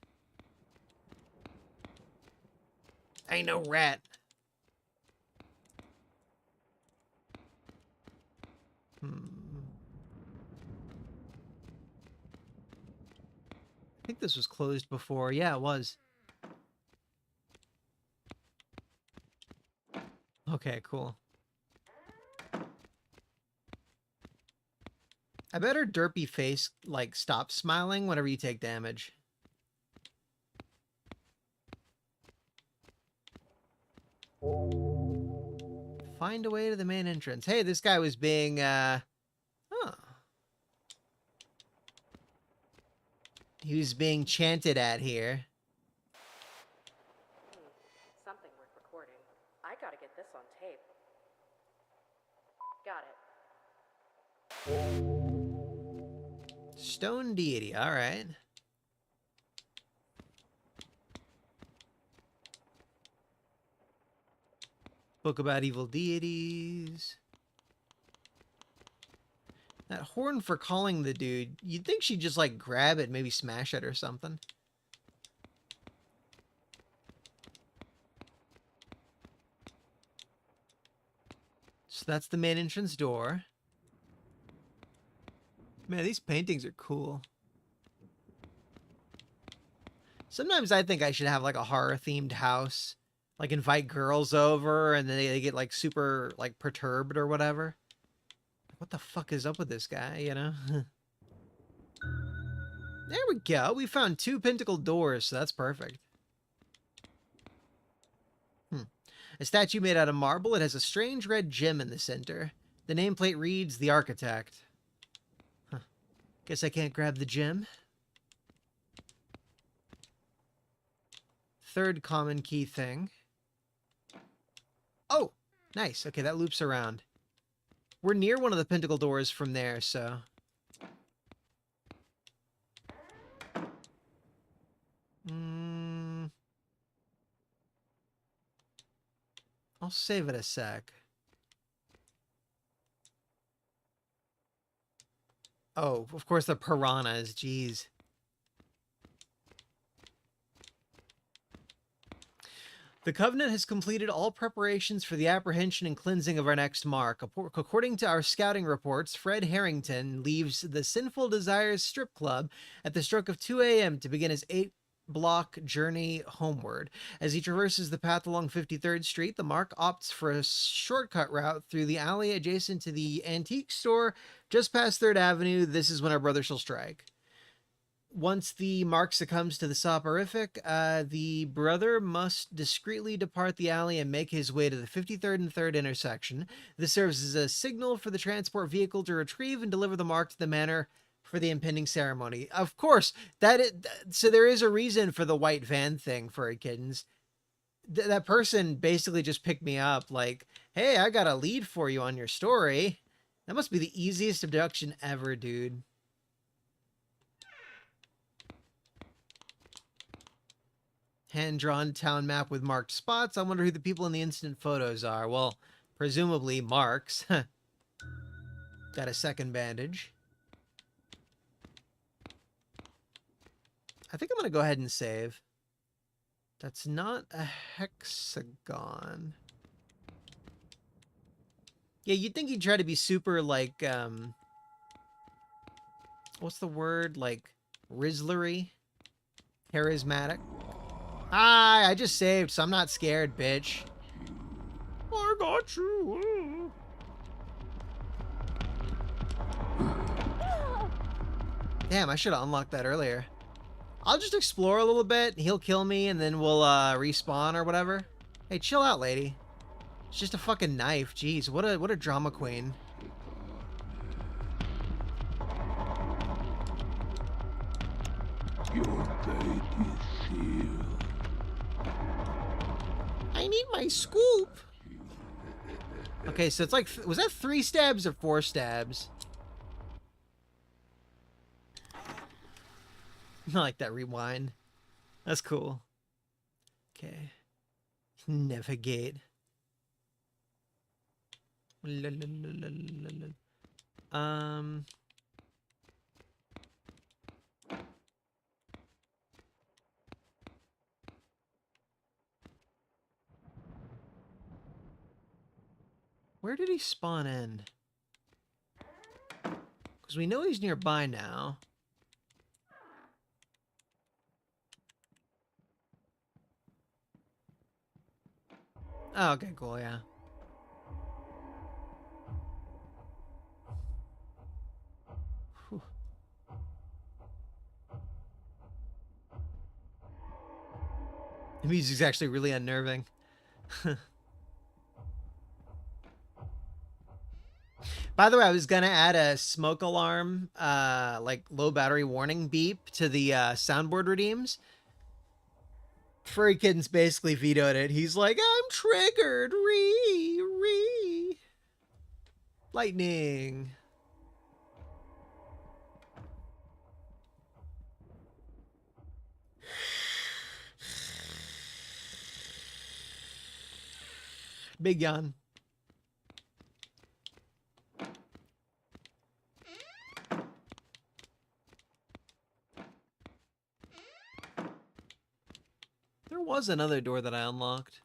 I ain't no rat. I think this was closed before. Yeah, it was. Okay, cool. I bet her derpy face, like, stops smiling whenever you take damage. Find a way to the main entrance. Hey, this guy was being, he was being chanted at here. Something worth recording. I gotta get this on tape. Got it. Stone deity, alright. Book about evil deities. That horn for calling the dude, you'd think she'd just, like, grab it, maybe smash it or something. So that's the main entrance door. Man, these paintings are cool. Sometimes I think I should have, like, a horror-themed house. Like, invite girls over, and then they get, like, super, like, perturbed or whatever. What the fuck is up with this guy, you know? There we go. We found 2 pentacle doors, so that's perfect. A statue made out of marble. It has a strange red gem in the center. The nameplate reads, The Architect. Huh. Guess I can't grab the gem. Third common key thing. Oh, nice. Okay, that loops around. We're near one of the pentacle doors from there, so... I'll save it a sec. Oh, of course the piranhas, jeez. The Covenant has completed all preparations for the apprehension and cleansing of our next mark. According to our scouting reports, Fred Harrington leaves the Sinful Desires strip club at the stroke of 2 a.m. to begin his 8-block journey homeward. As he traverses the path along 53rd Street, the Mark opts for a shortcut route through the alley adjacent to the antique store just past 3rd Avenue. This is when our brother shall strike. Once the Mark succumbs to the soporific, the brother must discreetly depart the alley and make his way to the 53rd and 3rd intersection. This serves as a signal for the transport vehicle to retrieve and deliver the Mark to the manor for the impending ceremony. Of course, so there is a reason for the white van thing, furry kittens. That person basically just picked me up like, hey, I got a lead for you on your story. That must be the easiest abduction ever, dude. Hand-drawn town map with marked spots. I wonder who the people in the instant photos are. Well, presumably Marks. Got a second bandage. I think I'm going to go ahead and save. That's not a hexagon. Yeah, you'd think he'd try to be super, like, what's the word? Like, Rizzlery? Charismatic? Hi, I just saved, so I'm not scared, bitch. I got you. Damn, I should have unlocked that earlier. I'll just explore a little bit. He'll kill me, and then we'll respawn or whatever. Hey, chill out, lady. It's just a fucking knife. Jeez, what a drama queen. Your fate is sealed. I need my scoop. Okay, so it's like, was that 3 stabs or 4 stabs? I like that rewind. That's cool. Okay. Navigate. Where did he spawn in? Because we know he's nearby now. Oh, okay, cool, yeah. Whew. The music's actually really unnerving. By the way, I was gonna add a smoke alarm, like low battery warning beep to the soundboard redeems. Furry Kitten's basically vetoed it. He's like, I'm triggered. Re. Lightning. Big yawn. There was another door that I unlocked.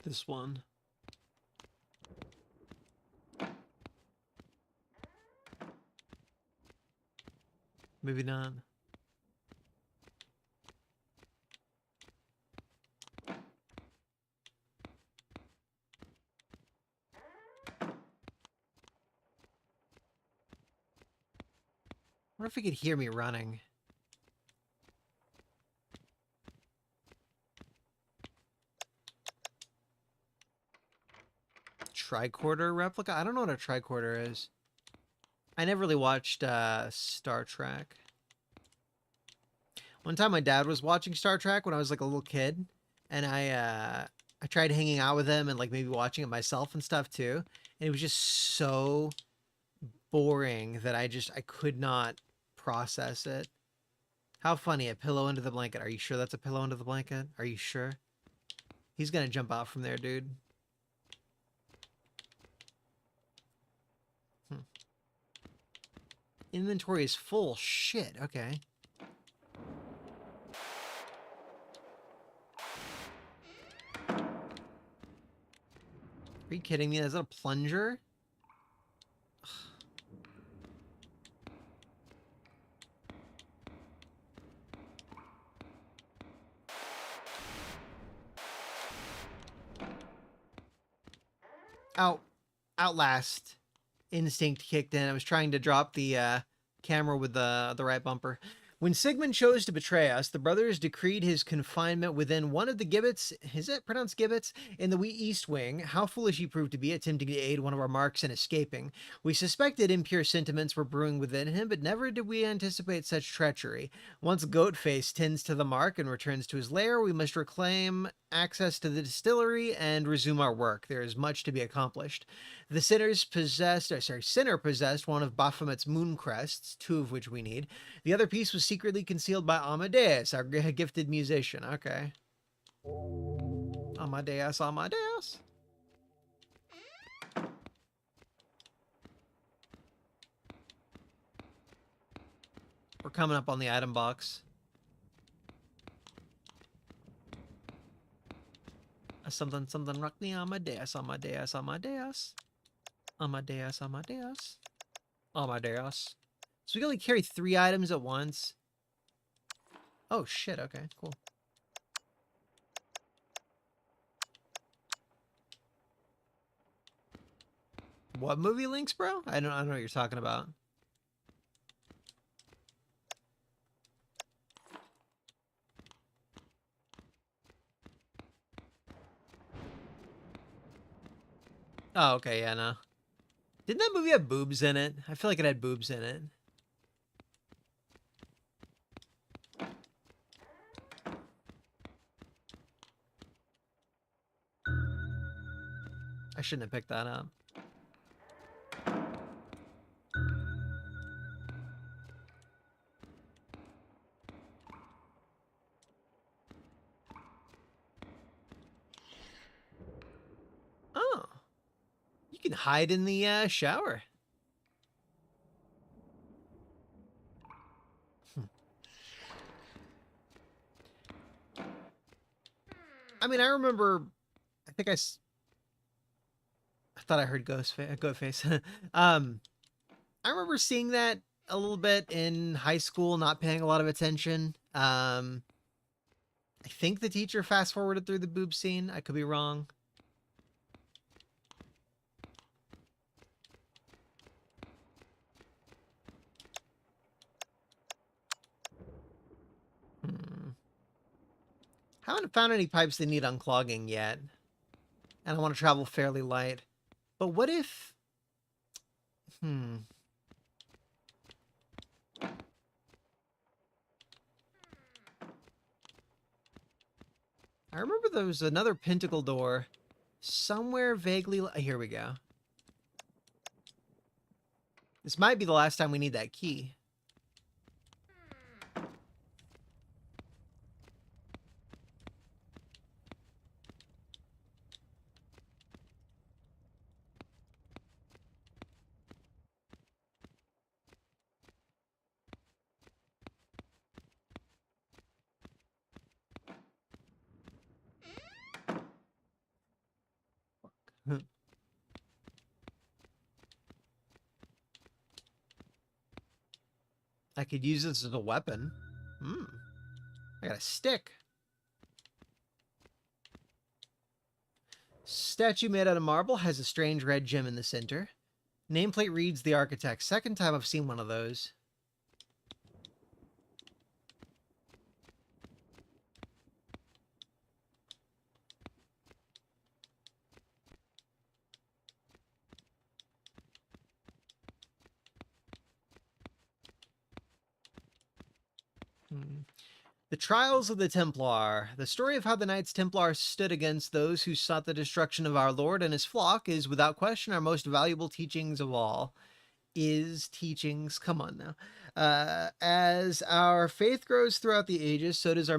This one. Maybe not. What if he could hear me running? Tricorder replica? I don't know what a tricorder is. I never really watched Star Trek. One time my dad was watching Star Trek when I was like a little kid, and I tried hanging out with him and like maybe watching it myself and stuff too. And it was just so boring that I could not process it. How funny, a pillow under the blanket. Are you sure that's a pillow under the blanket? Are you sure? He's gonna jump out from there, dude. Inventory is full. Shit, okay. Are you kidding me? Is that a plunger? Outlast instinct kicked in. I was trying to drop the camera with the right bumper. When Sigmund chose to betray us, the brothers decreed his confinement within one of the gibbets, is it pronounced gibbets, in the East Wing. How foolish he proved to be, attempting to aid one of our marks in escaping. We suspected impure sentiments were brewing within him, but never did we anticipate such treachery. Once Goatface tends to the mark and returns to his lair, we must reclaim access to the distillery and resume our work. There is much to be accomplished. The sinner possessed one of Baphomet's moon crests, 2 of which we need. The other piece was secretly concealed by Amadeus, our gifted musician. Okay. Amadeus. We're coming up on the item box. Something rock me on my dais, on my dais, on my dais. On my dais, on my dais. On my dais. So we can only carry 3 items at once. Oh shit, okay, cool. What movie links, bro? I don't know what you're talking about. Oh, okay, yeah, no. Didn't that movie have boobs in it? I feel like it had boobs in it. I shouldn't have picked that up. Oh. You can hide in the shower. I mean, I remember, I think I thought I heard goat face. I remember seeing that a little bit in high school, not paying a lot of attention. I think the teacher fast forwarded through the boob scene. I could be wrong. Haven't found any pipes that need unclogging yet. And I want to travel fairly light. But what if... I remember there was another pentacle door somewhere vaguely... Here we go. This might be the last time we need that key. I could use this as a weapon. I got a stick. Statue made out of marble has a strange red gem in the center. Nameplate reads the architect. Second time I've seen one of those. The Trials of the Templar. The story of how the Knights Templar stood against those who sought the destruction of our Lord and his flock is without question our most valuable teachings of all. Teachings. Come on now. As our faith grows throughout the ages, so does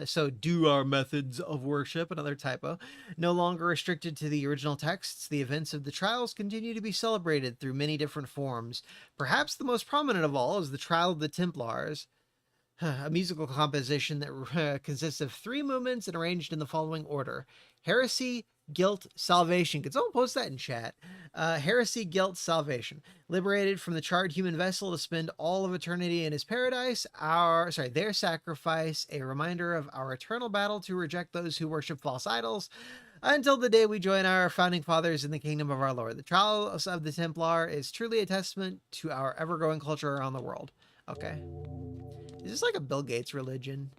so do our methods of worship. Another typo. No longer restricted to the original texts, the events of the trials continue to be celebrated through many different forms. Perhaps the most prominent of all is the Trial of the Templars, a musical composition that consists of 3 movements and arranged in the following order: heresy, guilt, salvation. Could someone post that in chat? Heresy, guilt, salvation. Liberated from the charred human vessel to spend all of eternity in his paradise. Their sacrifice, a reminder of our eternal battle to reject those who worship false idols, until the day we join our founding fathers in the kingdom of our Lord. The Trials of the Templar is truly a testament to our ever-growing culture around the world. Okay. Is this like a Bill Gates religion?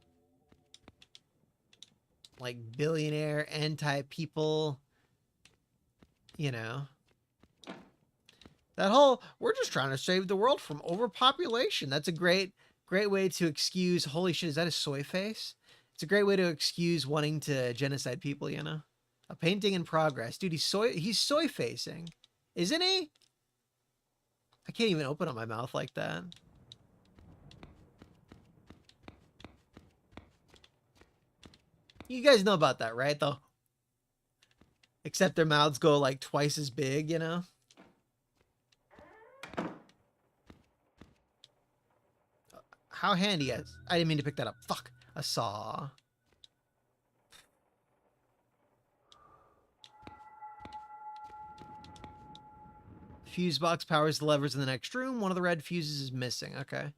Like billionaire, anti-people, you know. That whole, we're just trying to save the world from overpopulation. That's a great way to excuse, holy shit, is that a soy face? It's a great way to excuse wanting to genocide people, you know. A painting in progress. Dude, he's soy facing. Isn't he? I can't even open up my mouth like that. You guys know about that, right? Though, except their mouths go like twice as big, you know? how handy is. I didn't mean to pick that up. Fuck. A saw. Fuse box powers the levers in the next room. One of the red fuses is missing. Okay.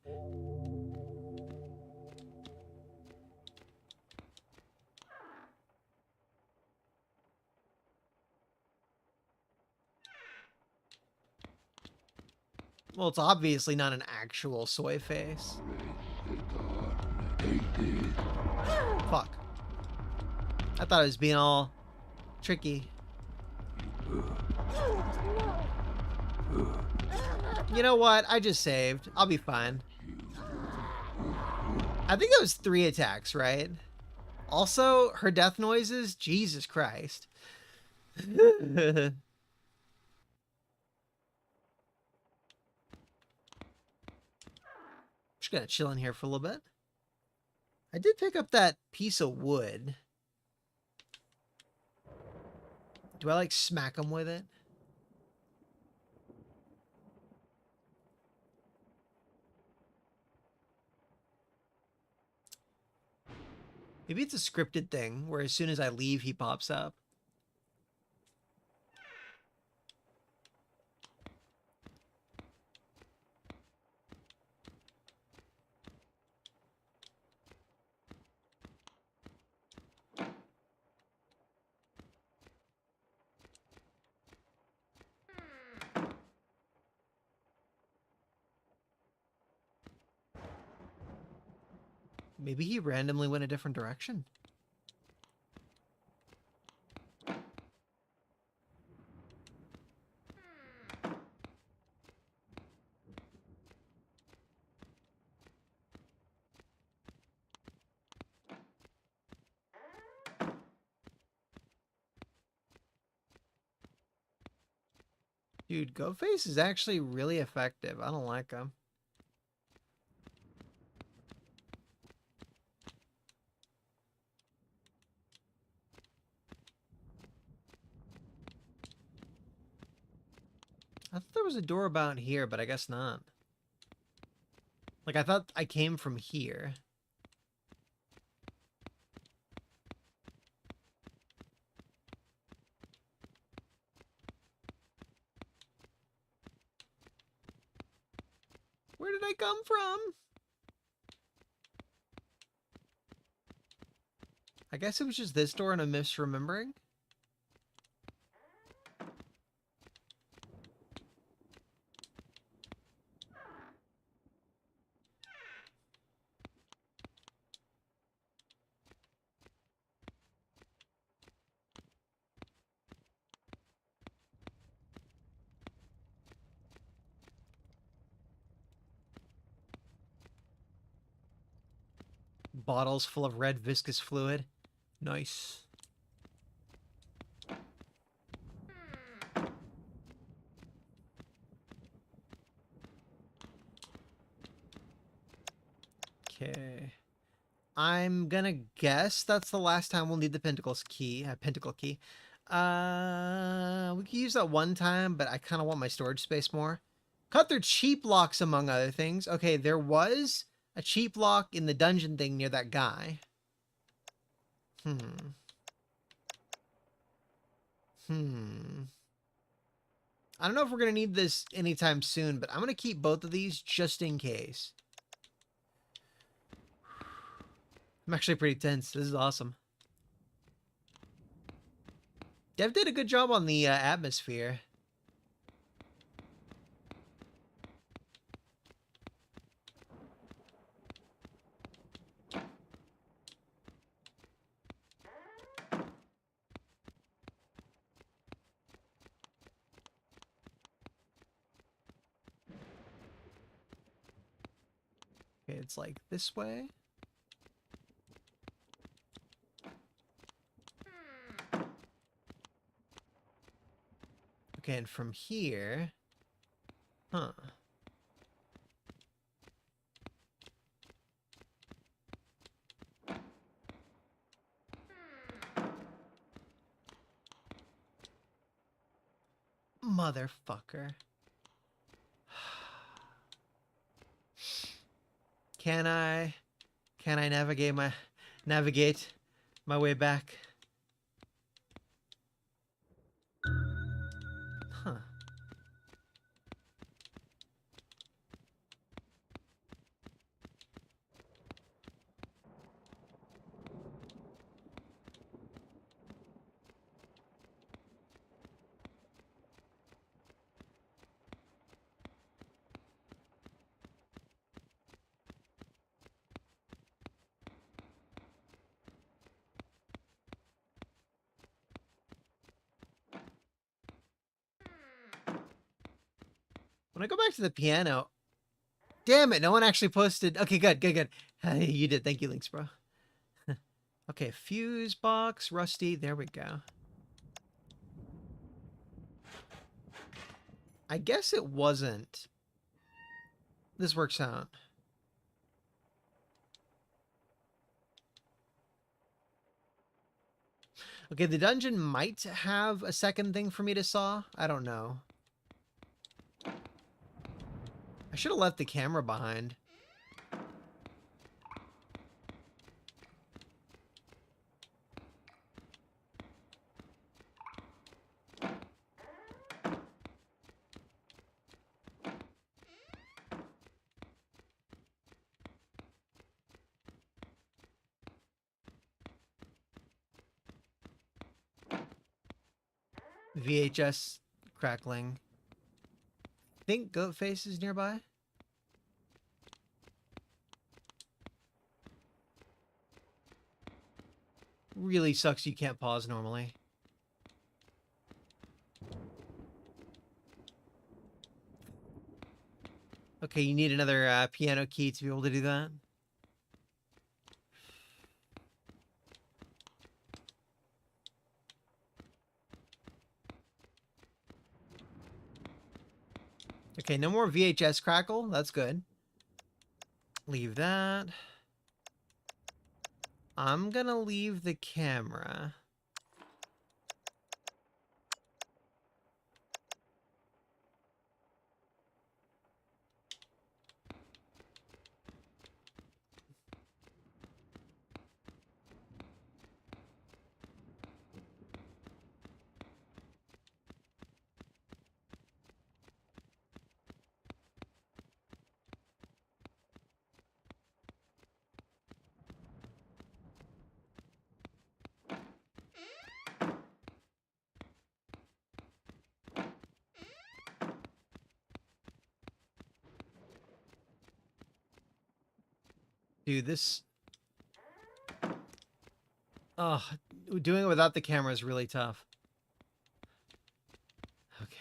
Well, it's obviously not an actual soy face. Fuck. I thought it was being all tricky. You know what? I just saved. I'll be fine. I think that was 3 attacks, right? Also, her death noises, Jesus Christ. Just gonna chill in here for a little bit. I did pick up that piece of wood. Do I like smack him with it? Maybe it's a scripted thing where as soon as I leave, he pops up. Maybe he randomly went a different direction. Dude, Ghostface is actually really effective. I don't like him. I thought there was a door about here, but I guess not. Like, I thought I came from here. Where did I come from? I guess it was just this door and I'm misremembering. Bottles full of red viscous fluid. Nice. Okay. I'm gonna guess that's the last time we'll need the pentacle key. We can use that one time, but I kind of want my storage space more. Cut their cheap locks, among other things. Okay, there was a cheap lock in the dungeon thing near that guy. I don't know if we're gonna need this anytime soon, but I'm gonna keep both of these just in case. I'm actually pretty tense. This is awesome. Dev did a good job on the atmosphere. Okay, it's like this way. Okay, and from here... Huh. Motherfucker. Can I navigate my way back? Huh. When I go back to the piano, damn it, no one actually posted. Okay, good. Hey, you did. Thank you, Links, bro. Okay, fuse box, rusty. There we go. I guess it wasn't. This works out. Okay, the dungeon might have a second thing for me to saw. I don't know. I should have left the camera behind. VHS crackling. Think goat face is nearby. Really sucks you can't pause normally. Okay, you need another piano key to be able to do that. Okay, no more VHS crackle. That's good. Leave that. I'm gonna leave the camera. Dude, this... Oh, doing it without the camera is really tough. Okay.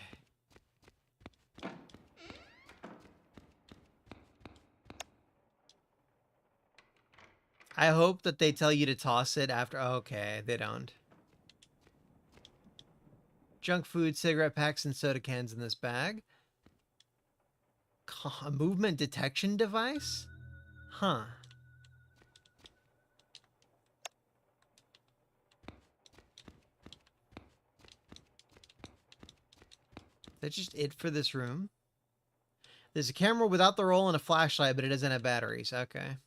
I hope that they tell you to toss it after... Okay, they don't. Junk food, cigarette packs, and soda cans in this bag. A movement detection device? Huh. Is that just it for this room? There's a camera without the roll and a flashlight, but it doesn't have batteries. Okay.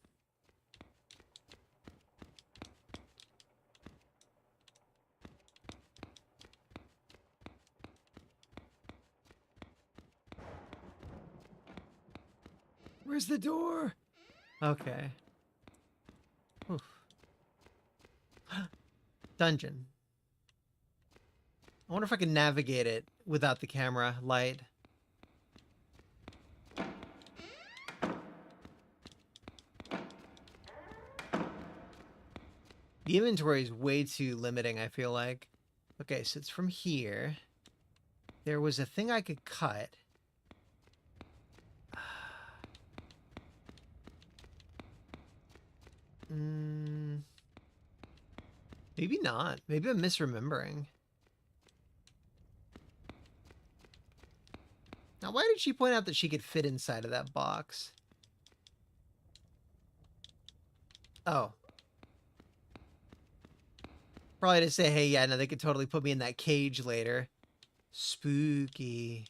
Where's the door? Okay. Oof. Dungeon. I wonder if I can navigate it without the camera light. The inventory is way too limiting, I feel like. Okay, so it's from here. There was a thing I could cut. Maybe not. Maybe I'm misremembering. Now, why did she point out that she could fit inside of that box? Oh. Probably to say, hey, yeah, no, they could totally put me in that cage later. Spooky.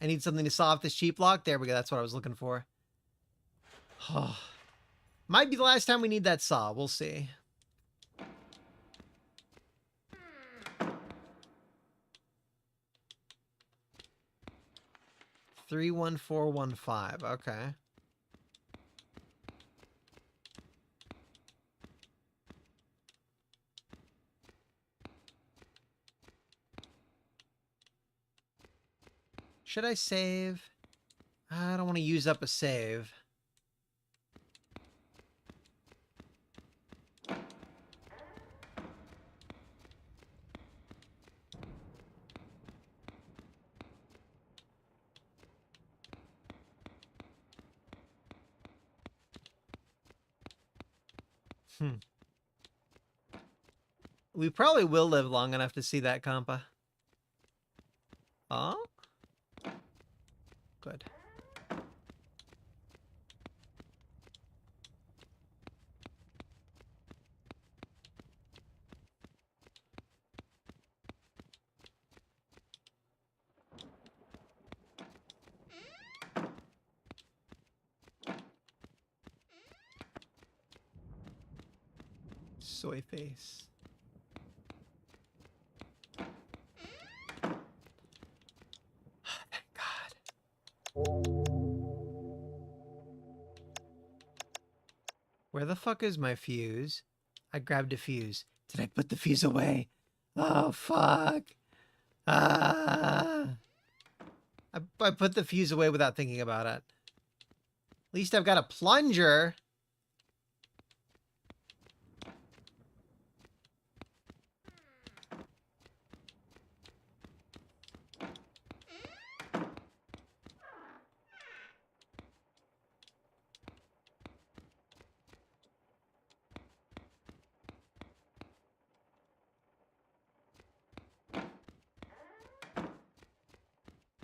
I need something to saw off this cheap lock. There we go. That's what I was looking for. Oh. Might be the last time we need that saw. We'll see. $31415. Okay. Should I save? I don't want to use up a save. We probably will live long enough to see that, compa. Oh? Good. Soy face. Thank God. Where the fuck is my fuse? I grabbed a fuse. Did I put the fuse away? Oh, fuck. Ah. I put the fuse away without thinking about it. At least I've got a plunger.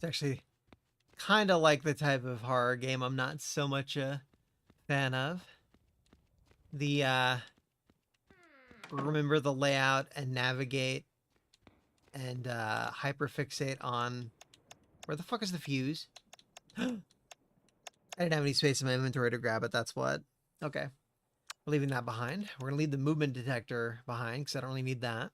It's actually kind of like the type of horror game I'm not so much a fan of. The, remember the layout and navigate and, hyperfixate on... Where the fuck is the fuse? I didn't have any space in my inventory to grab it, that's what. Okay. We're leaving that behind. We're gonna leave the movement detector behind, because I don't really need that.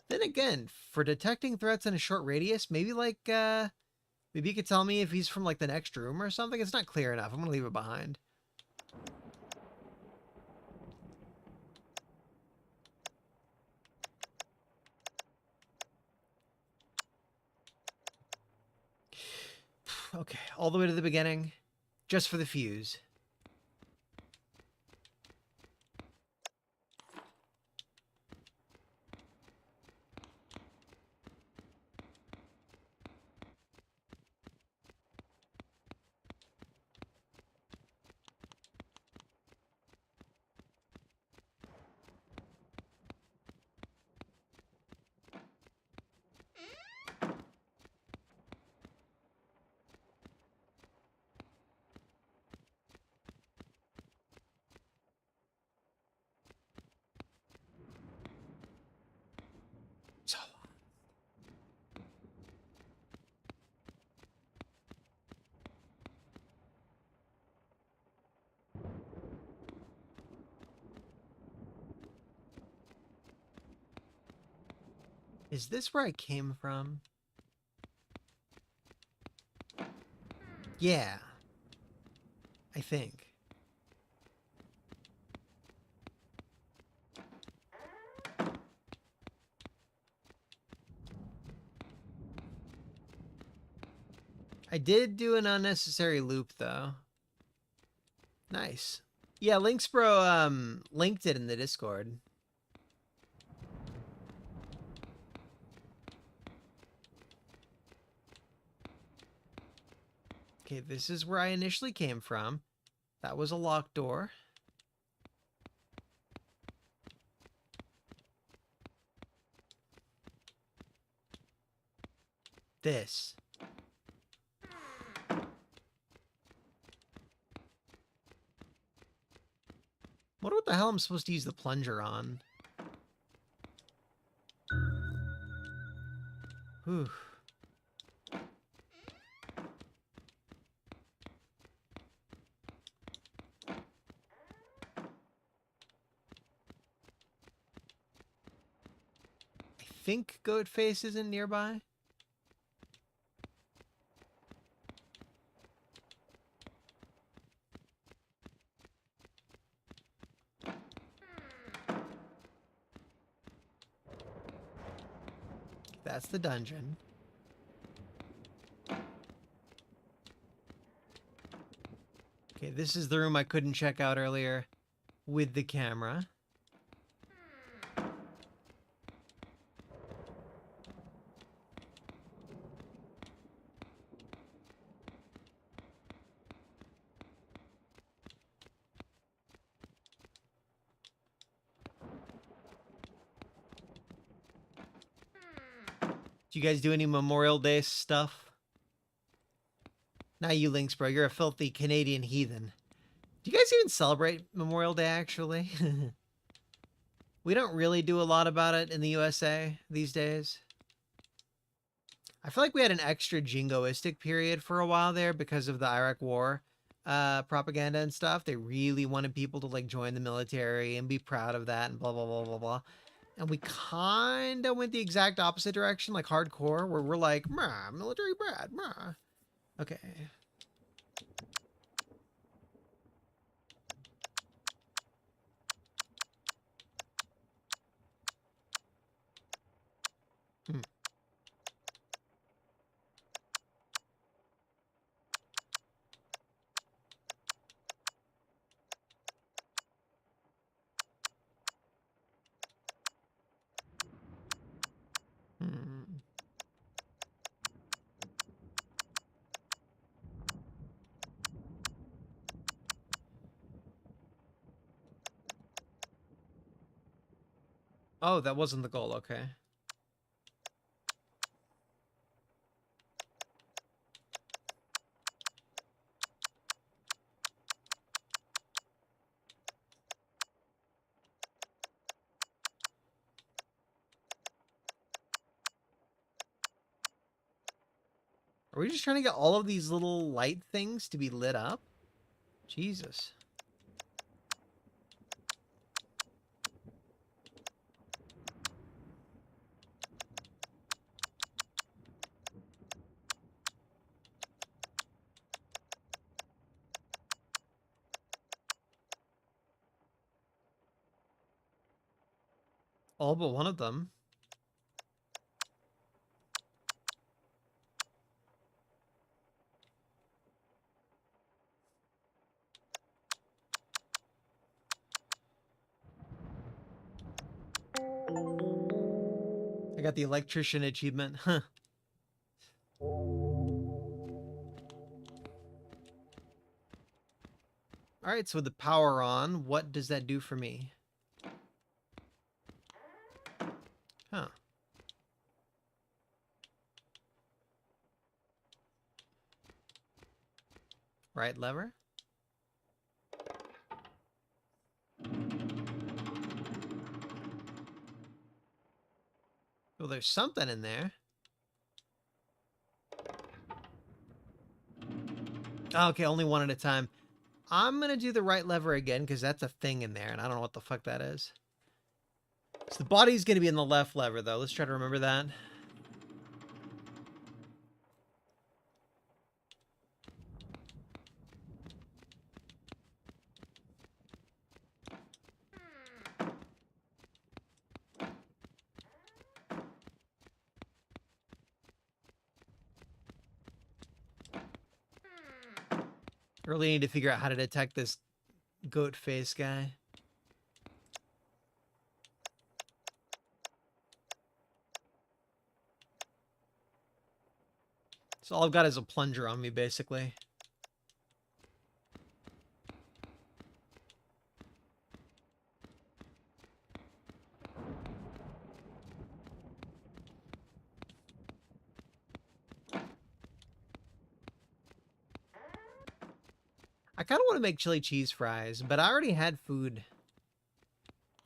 Then again, for detecting threats in a short radius, maybe like, maybe you could tell me if he's from like the next room or something. It's not clear enough. I'm gonna leave it behind. Okay, all the way to the beginning, just for the fuse. So is this where I came from? Yeah. I think. I did do an unnecessary loop, though. Nice. Yeah, Linksbro, linked it in the Discord. Okay, this is where I initially came from. That was a locked door. This. Wonder what the hell I'm supposed to use the plunger on. Whew. think Goat Face isn't nearby. That's the dungeon. Okay, this is the room I couldn't check out earlier with the camera. Do you guys do any Memorial Day stuff? Not you, Lynx, bro. You're a filthy Canadian heathen. Do you guys even celebrate Memorial Day, actually? We don't really do a lot about it in the USA these days. I feel like we had an extra jingoistic period for a while there because of the Iraq War propaganda and stuff. They really wanted people to like join the military and be proud of that and blah, blah, blah, blah, blah. And we kind of went the exact opposite direction, like hardcore, where we're like, "Meh, military bad, meh." Okay. Hmm. Hmm. Oh, that wasn't the goal. Okay. Are we just trying to get all of these little light things to be lit up? Jesus. All but one of them. I got the electrician achievement. Huh. All right, so with the power on, what does that do for me? Huh. Right lever? Well, there's something in there. Oh, okay, only one at a time. I'm going to do the right lever again because that's a thing in there, and I don't know what the fuck that is. So the body's going to be in the left lever, though. Let's try to remember that. Really need to figure out how to detect this goat face guy. So all I've got is a plunger on me, basically. I kind of want to make chili cheese fries, but I already had food.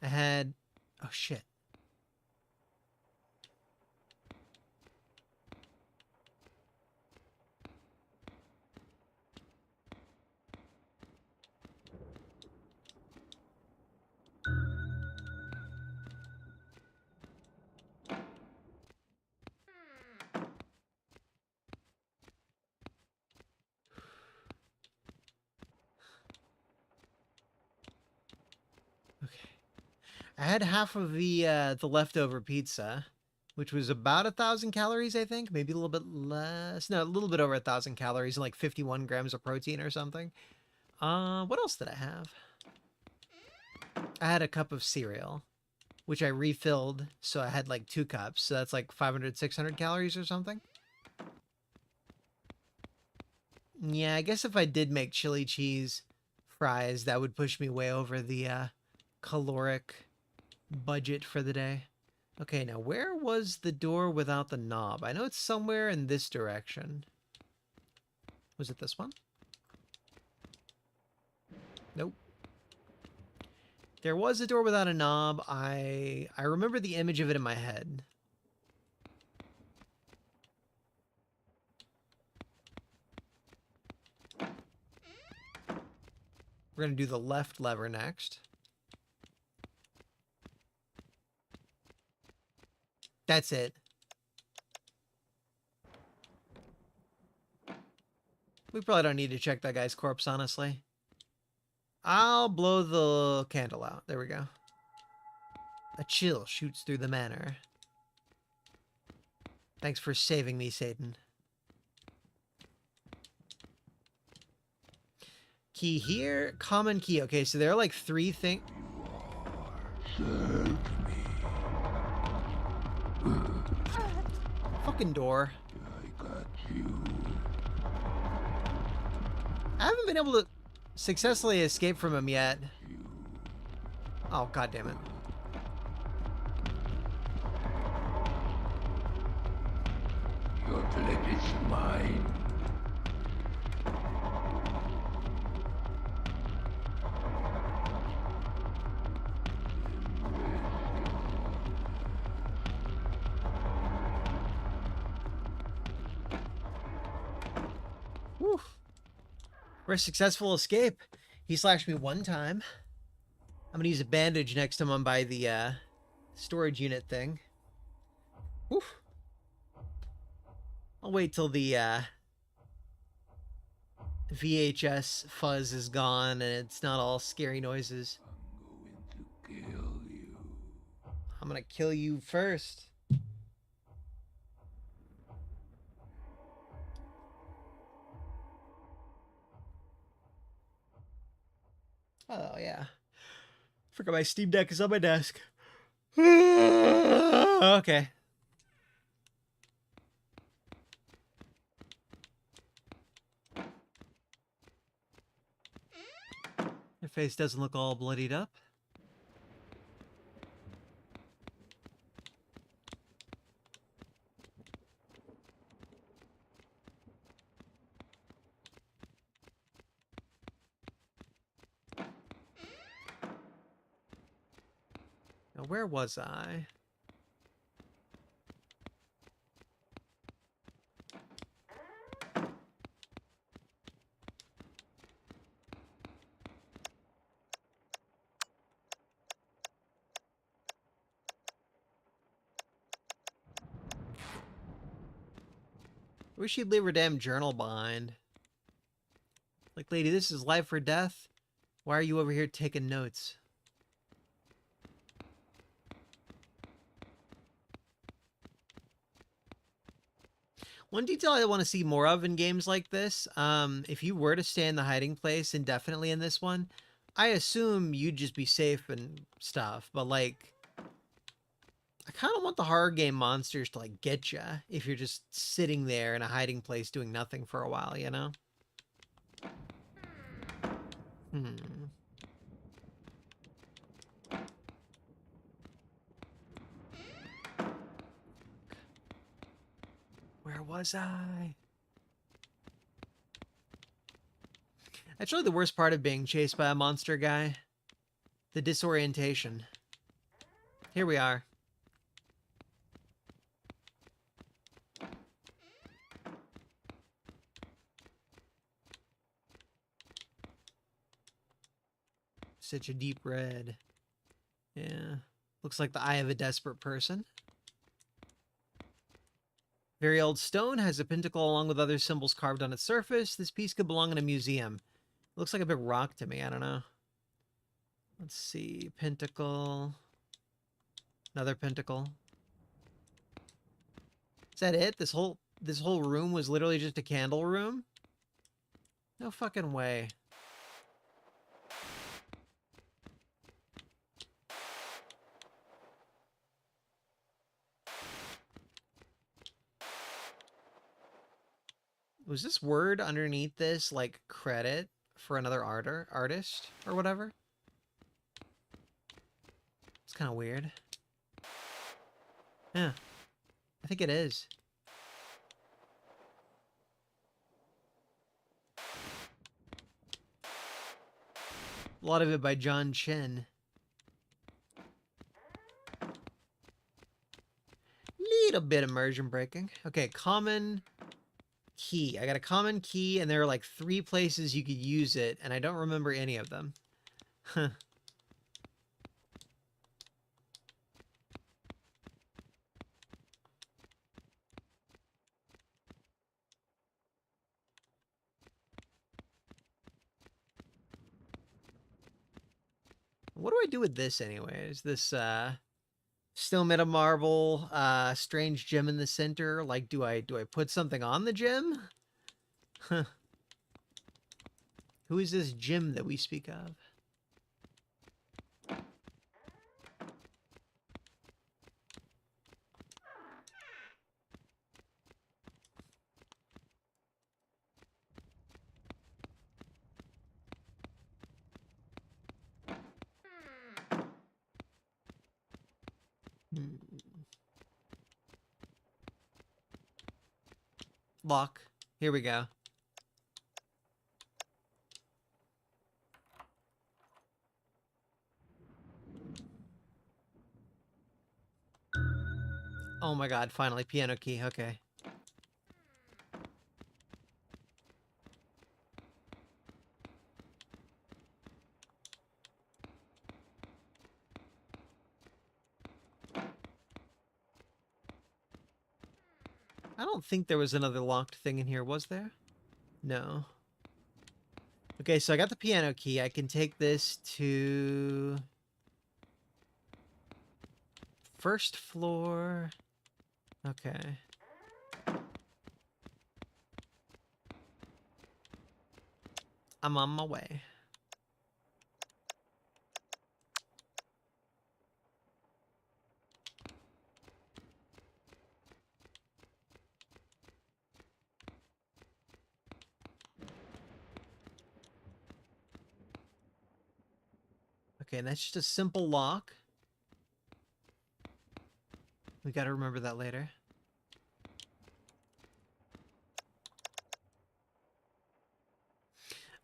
I had... Oh, shit. I had half of the leftover pizza, which was about 1,000 calories, I think. Maybe a little bit less. No, a little bit over 1,000 calories and like 51 grams of protein or something. What else did I have? I had a cup of cereal, which I refilled, so I had like 2 cups. So that's like 500, 600 calories or something. Yeah, I guess if I did make chili cheese fries, that would push me way over the caloric budget for the day. Okay, now where was the door without the knob? I know it's somewhere in this direction. Was it this one? Nope. There was a door without a knob. I remember the image of it in my head. We're going to do the left lever next. That's it. We probably don't need to check that guy's corpse, honestly. I'll blow the candle out. There we go. A chill shoots through the manor. Thanks for saving me, Satan. Key here, common key. Okay, so there are like 3 things. Fucking door. I haven't been able to successfully escape from him yet. Oh, god damn it. Your blood is mine. Whew. For a successful escape. He slashed me 1 time. I'm gonna use a bandage next time I'm by the storage unit thing. Whew. I'll wait till the VHS fuzz is gone and it's not all scary noises. I'm going to kill you. I'm gonna kill you first. Oh, yeah. Forgot my Steam Deck is on my desk. Okay. Your face doesn't look all bloodied up. Now, where was I? Wish she'd leave her damn journal behind. Like, lady, this is life or death. Why are you over here taking notes? One detail I want to see more of in games like this, if you were to stay in the hiding place indefinitely in this one, I assume you'd just be safe and stuff, but like, I kind of want the horror game monsters to like get you if you're just sitting there in a hiding place doing nothing for a while, you know? Where was I? That's really the worst part of being chased by a monster guy. The disorientation. Here we are. Such a deep red. Yeah. Looks like the eye of a desperate person. Very old stone has a pentacle along with other symbols carved on its surface. This piece could belong in a museum. Looks like a big rock to me. I don't know. Let's see. Pentacle. Another pentacle. Is that it? This whole room was literally just a candle room? No fucking way. Was this word underneath this like credit for another artist or whatever? It's kind of weird. Yeah, I think it is. A lot of it by John Chen. Little bit immersion breaking. Okay, common key. I got a common key, and there are like 3 places you could use it, and I don't remember any of them. Huh. What do I do with this anyways? This still made of marble, strange gem in the center. Like, do I put something on the gem? Huh. Who is this Jim that we speak of? Hmm. Lock. Here we go. Oh my god, finally, piano key, okay. I don't think there was another locked thing in here, was there? No. Okay, so I got the piano key. I can take this to... first floor. Okay. I'm on my way. Okay, and that's just a simple lock. We gotta remember that later.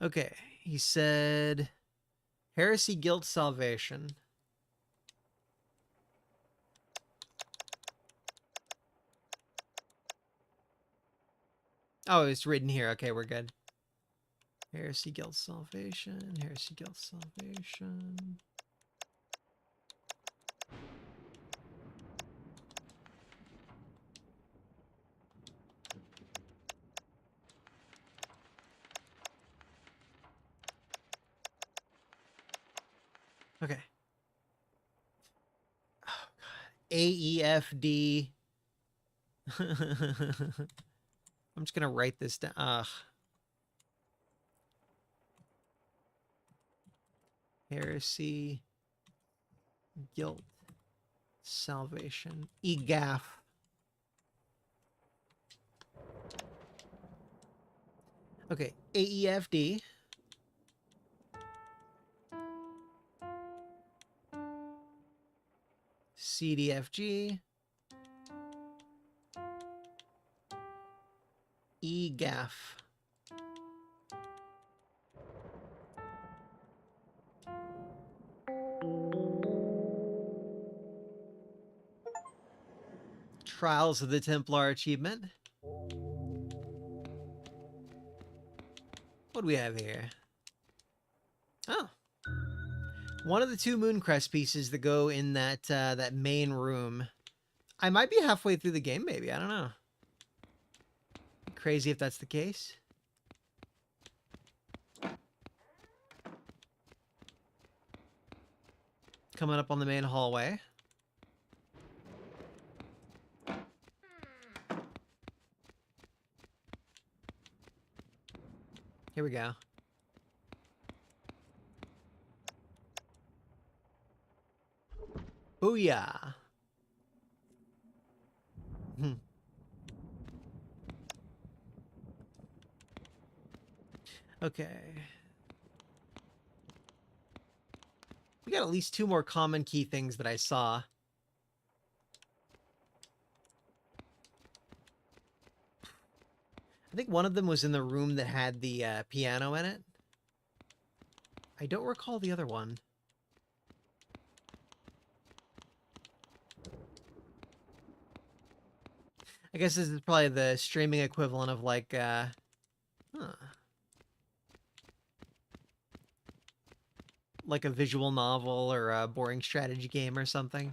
Okay, he said... heresy, guilt, salvation. Oh, it's written here. Okay, we're good. Heresy, guilt, salvation. Heresy, guilt, salvation. Okay. Oh, God. AEFD. I'm just gonna write this down. Ugh. Heresy, guilt, salvation. EGAF. Okay, AEFD. CDFG. EGAF. Trials of the Templar achievement. What do we have here? Oh. One of the 2 Mooncrest pieces that go in that that main room. I might be halfway through the game, maybe. I don't know. Crazy if that's the case. Coming up on the main hallway. we go. Booyah. Hmm. Okay. We got at least 2 more common key things that I saw. I think one of them was in the room that had the piano in it. I don't recall the other one. I guess this is probably the streaming equivalent of like, like a visual novel or a boring strategy game or something.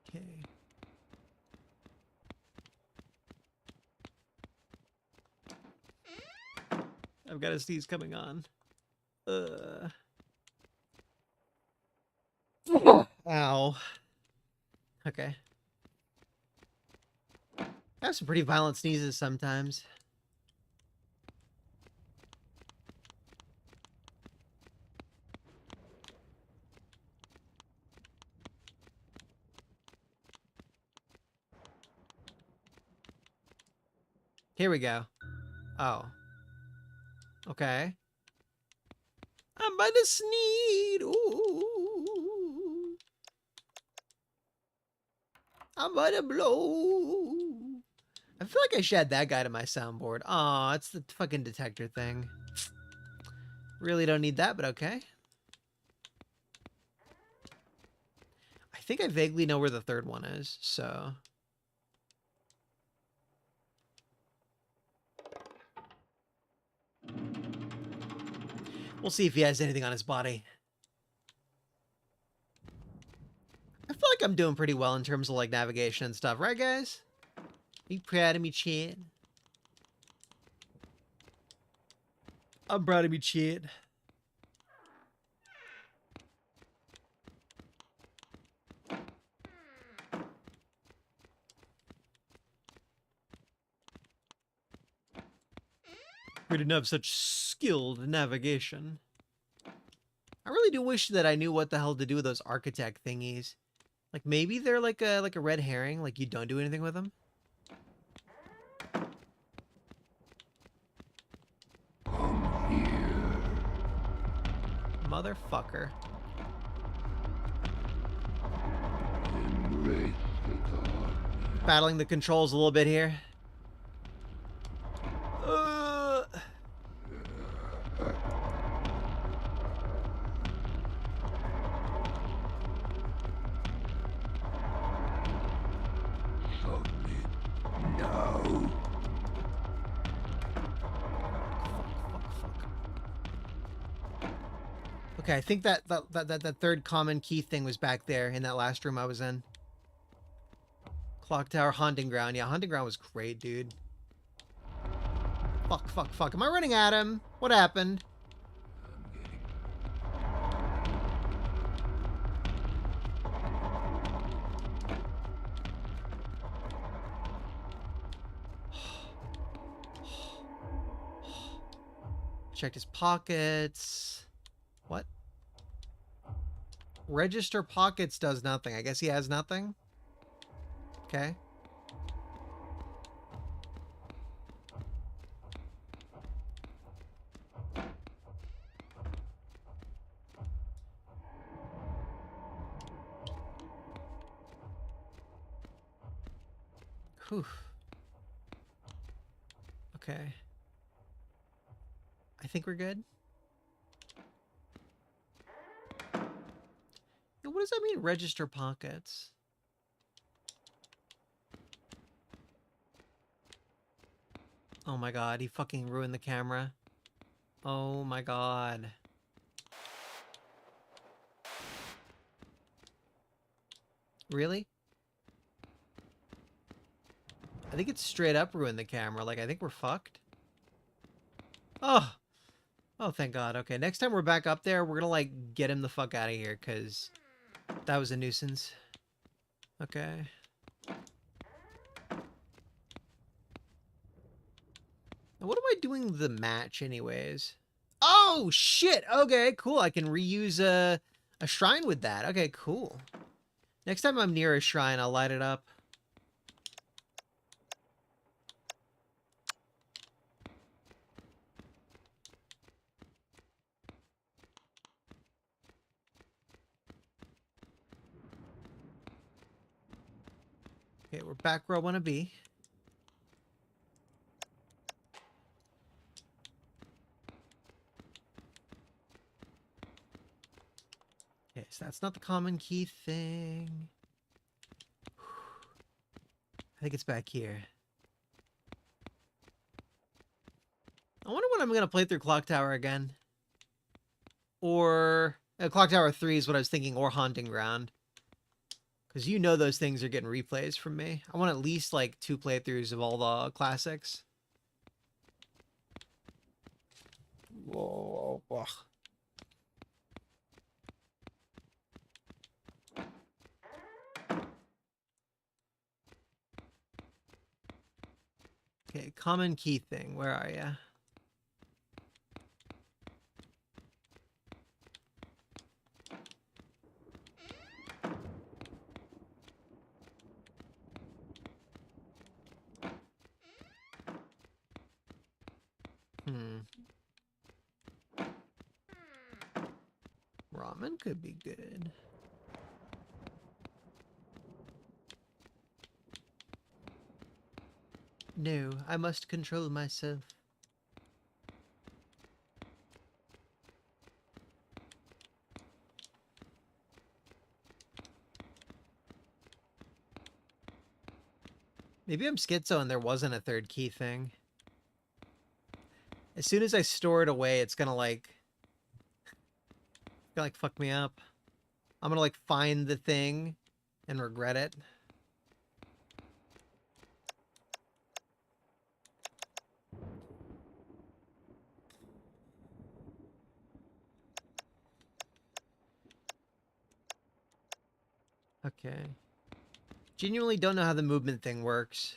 Okay. I've got a sneeze coming on. Ow. Okay. I have some pretty violent sneezes sometimes. Here we go. Oh. Okay. I'm about to sneeze. Ooh. I'm about to blow. I feel like I should add that guy to my soundboard. Aw, it's the fucking detector thing. Really don't need that, but okay. I think I vaguely know where the third one is, so... We'll see if he has anything on his body. I feel like I'm doing pretty well in terms of, like, navigation and stuff, right, guys? Are you proud of me, Chad? I'm proud of me, Chad. We didn't have such skilled navigation. I really do wish that I knew what the hell to do with those architect thingies. Like, maybe they're like a red herring, like you don't do anything with them? Motherfucker. Embrace the darkness. Battling the controls a little bit here. Submit now. Okay, I think that third common key thing was back there in that last room I was in. Clock Tower, Haunting Ground. Yeah, Haunting Ground was great, dude. Fuck. Am I running at him? What happened? Checked his pockets. What? Register pockets does nothing. I guess he has nothing. Okay. Whew. Okay. I think we're good. What does that mean, register pockets? Oh my god, he fucking ruined the camera. Oh my god. Really? I think it's straight up ruined the camera. Like, I think we're fucked. Oh! Oh, thank God. Okay, next time we're back up there, we're gonna, like, get him the fuck out of here, because that was a nuisance. Okay. Now, what am I doing the match, anyways? Oh, shit! Okay, cool. I can reuse a shrine with that. Okay, cool. Next time I'm near a shrine, I'll light it up. Okay, we're back where I want to be. Okay, so that's not the common key thing. I think it's back here. I wonder when I'm going to play through Clock Tower again. Or... Clock Tower 3 is what I was thinking, or Haunting Ground. Because you know those things are getting replays from me. I want at least, like, 2 playthroughs of all the classics. Whoa, whoa. Okay, common key thing. Where are ya? Ramen could be good. No, I must control myself. Maybe I'm schizo and there wasn't a third key thing. As soon as I store it away, it's gonna fuck me up. I'm gonna like find the thing and regret it. Okay. Genuinely don't know how the movement thing works.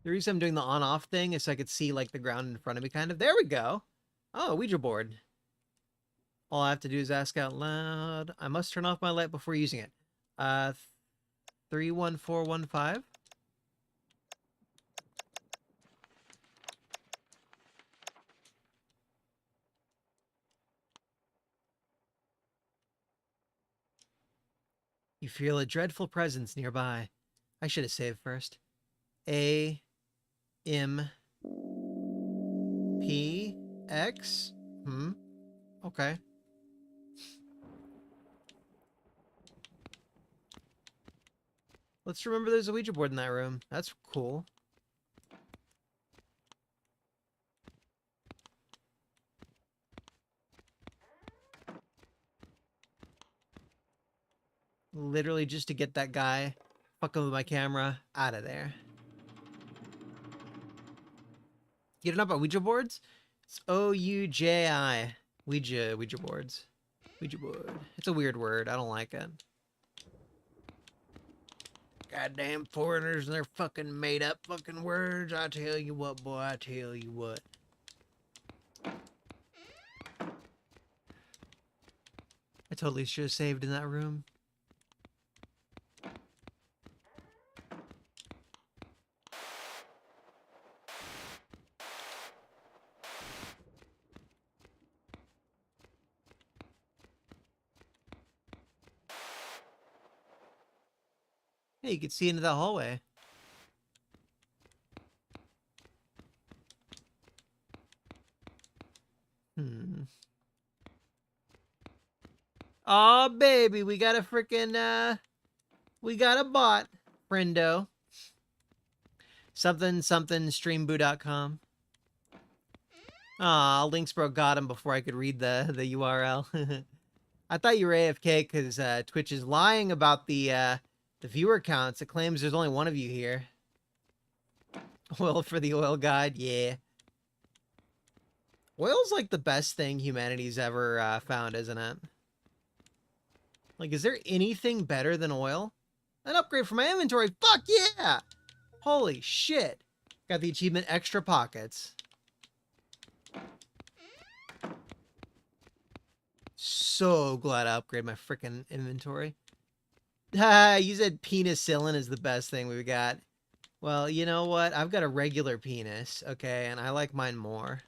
The reason I'm doing the on-off thing is so I could see like the ground in front of me kind of. There we go. Oh, Ouija board. All I have to do is ask out loud. I must turn off my light before using it. 31415. You feel a dreadful presence nearby. I should have saved first. A M P X? Okay. Let's remember there's a Ouija board in that room. That's cool. Literally just to get that guy fucking with my camera out of there. You don't know about Ouija boards? It's O-U-J-I. Ouija boards. Ouija board. It's a weird word. I don't like it. Goddamn foreigners and their fucking made up fucking words. I tell you what, boy, I tell you what. I totally should have saved in that room. Hey, you can see into that hallway. Oh, baby, we got a freaking, we got a bot, friendo. Something, streamboo.com. Aw, Linksbro got him before I could read the URL. I thought you were AFK because Twitch is lying about the viewer counts. It claims there's only one of you here. Oil for the oil god, yeah. Oil's like the best thing humanity's ever found, isn't it? Like, is there anything better than oil? An upgrade for my inventory, fuck yeah! Holy shit. Got the achievement Extra Pockets. So glad I upgrade my freaking inventory. You said penicillin is the best thing we've got. Well, you know what? I've got a regular penis, okay, and I like mine more.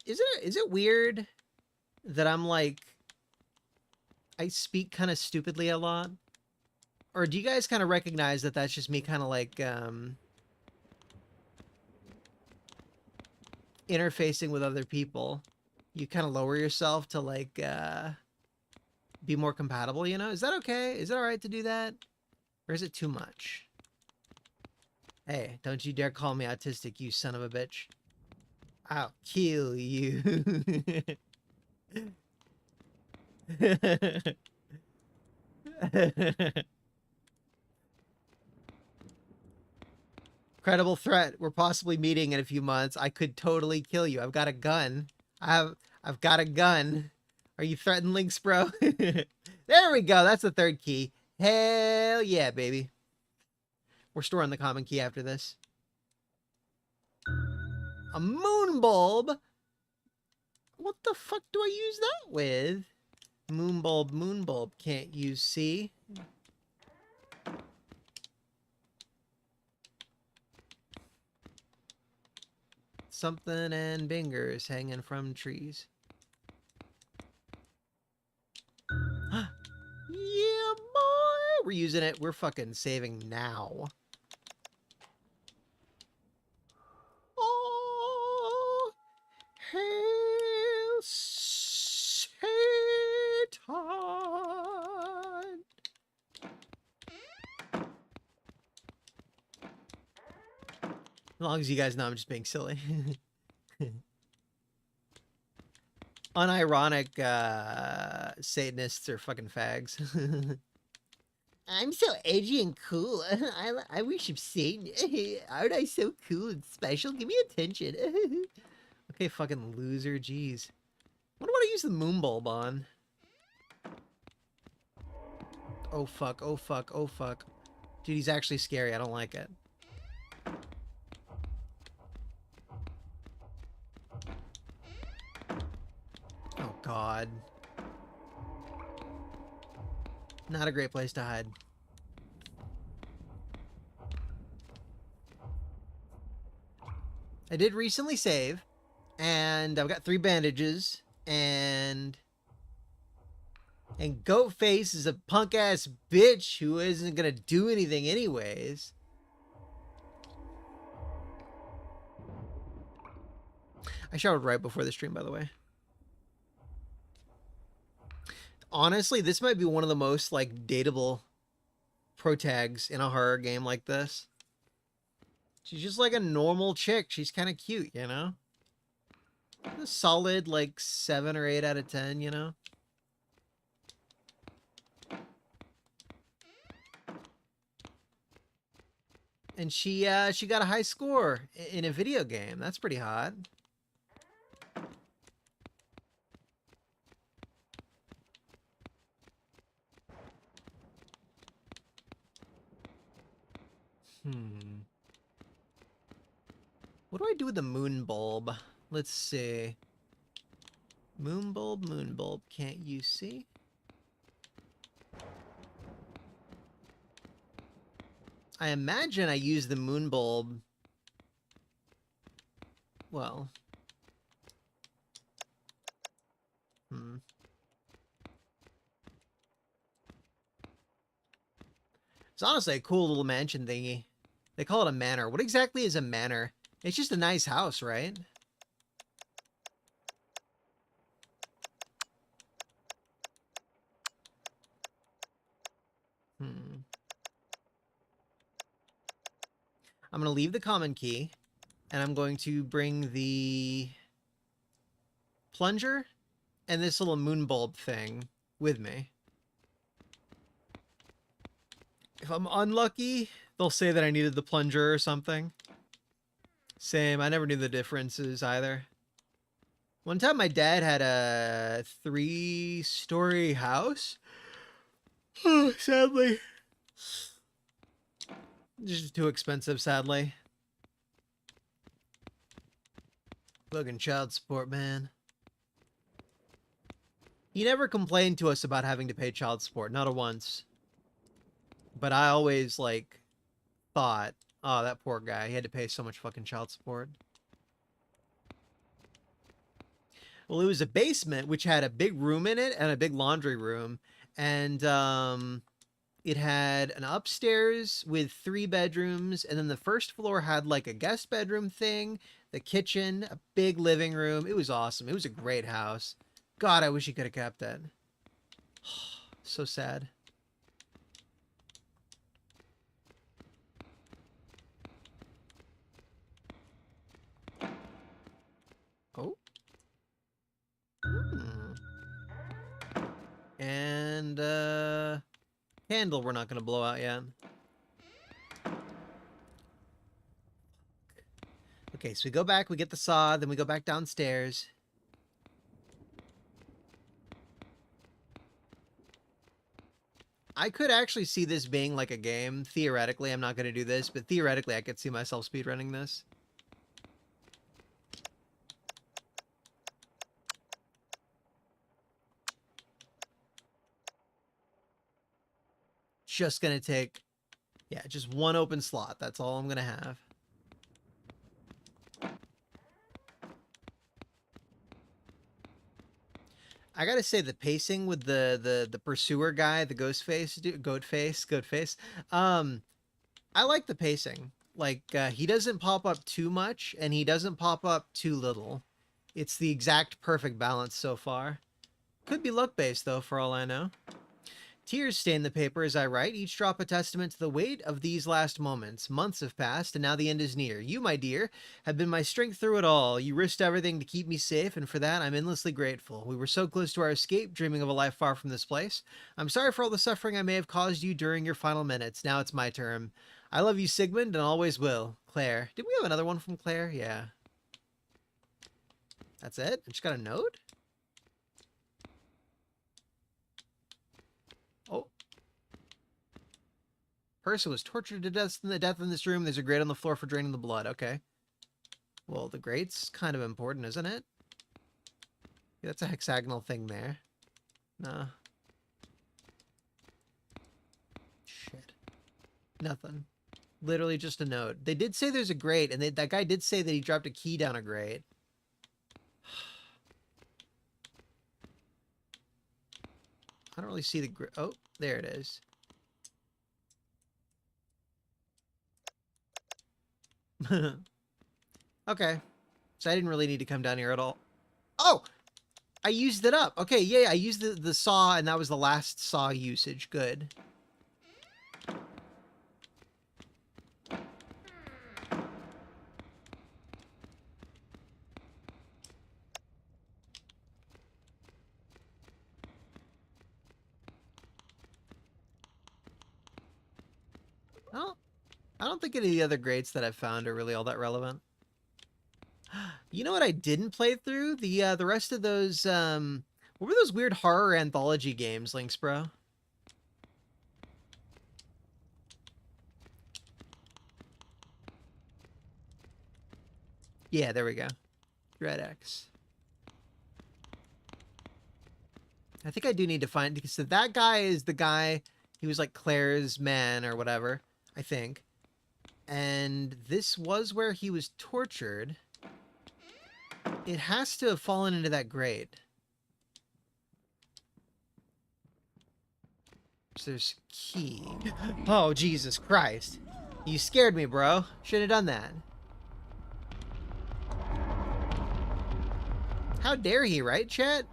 Is it weird that I'm like, I speak kind of stupidly a lot? Or do you guys kind of recognize that that's just me kind of like, interfacing with other people? You kind of lower yourself to like, be more compatible, you know? Is that okay? Is it alright to do that? Or is it too much? Hey, don't you dare call me autistic, you son of a bitch. I'll kill you. Credible threat. We're possibly meeting in a few months. I could totally kill you. I've got a gun. I've got a gun. Are you threatening links, bro? There we go. That's the third key. Hell yeah, baby. We're storing the common key after this. A moon bulb? What the fuck do I use that with? Moon bulb. Can't you see? Something and bingers hanging from trees. Yeah, boy! We're using it. We're fucking saving now. Oh, hail Satan! As long as you guys know I'm just being silly. Unironic Satanists are fucking fags. I'm so edgy and cool. I worship Satan. Aren't I so cool and special? Give me attention. Okay, fucking loser. Jeez. What about I use the moon bulb on? Oh fuck, oh fuck, oh fuck. Dude, he's actually scary. I don't like it. Oh god. Not a great place to hide. I did recently save, and I've got 3 bandages, and Goatface is a punk-ass bitch who isn't gonna do anything anyways. I showered right before the stream, by the way. Honestly, this might be one of the most, like, dateable protags in a horror game like this. She's just like a normal chick. She's kind of cute, you know? A solid, like, 7 or 8 out of 10, you know? And she got a high score in a video game. That's pretty hot. What do I do with the moon bulb? Let's see. Moon bulb. Can't you see? I imagine I use the moon bulb. Well. It's honestly a cool little mansion thingy. They call it a manor. What exactly is a manor? It's just a nice house, right? I'm going to leave the common key, and I'm going to bring the plunger and this little moon bulb thing with me. If I'm unlucky, they'll say that I needed the plunger or something. Same, I never knew the differences either. One time my dad had a 3-story house. Sadly. Just too expensive, sadly. Fucking child support, man. He never complained to us about having to pay child support, not a once. But I always, like, thought, oh, that poor guy, he had to pay so much fucking child support. Well, it was a basement, which had a big room in it and a big laundry room. And, it had an upstairs with 3 bedrooms, and then the first floor had like a guest bedroom thing, the kitchen, a big living room. It was awesome. It was a great house. God, I wish he could have kept it. So sad. Oh. And, candle we're not going to blow out yet. Okay, so we go back, we get the saw, then we go back downstairs. I could actually see this being like a game. Theoretically, I'm not going to do this, but theoretically I could see myself speedrunning this. Just going to take, yeah, just one open slot. That's all I'm going to have. I gotta say the pacing with the pursuer guy, the goat face, I like the pacing. Like, he doesn't pop up too much, and he doesn't pop up too little. It's the exact perfect balance so far. Could be luck-based, though, for all I know. Tears stain the paper as I write, each drop a testament to the weight of these last moments. Months have passed, and now the end is near. You, my dear, have been my strength through it all. You risked everything to keep me safe, and for that I'm endlessly grateful. We were so close to our escape, dreaming of a life far from this place. I'm sorry for all the suffering I may have caused you during your final minutes. Now it's my turn. I love you, Sigmund, and always will. Claire. Did we have another one from Claire? Yeah. That's it? I just got a note? Oh. Person was tortured to death in this room. There's a grate on the floor for draining the blood. Okay. Well, the grate's kind of important, isn't it? Yeah, that's a hexagonal thing there. Nah. Shit. Nothing. Literally just a note. They did say there's a grate, and that guy did say that he dropped a key down a grate. I don't really see the grate. Oh, there it is. Okay. So I didn't really need to come down here at all. Oh! I used it up. Okay, yeah, I used the saw, and that was the last saw usage. Good. Oh, I don't think any of the other grades that I've found are really all that relevant. You know what I didn't play through? The rest of those, what were those weird horror anthology games, Lynx Bro? Yeah, there we go. Red X. I think I do need to find, because so that guy is the guy, he was like Claire's man or whatever, I think. And this was where he was tortured. It has to have fallen into that grate. So there's key. Oh, Jesus Christ. You scared me, bro. Should have done that. How dare he, right, chat?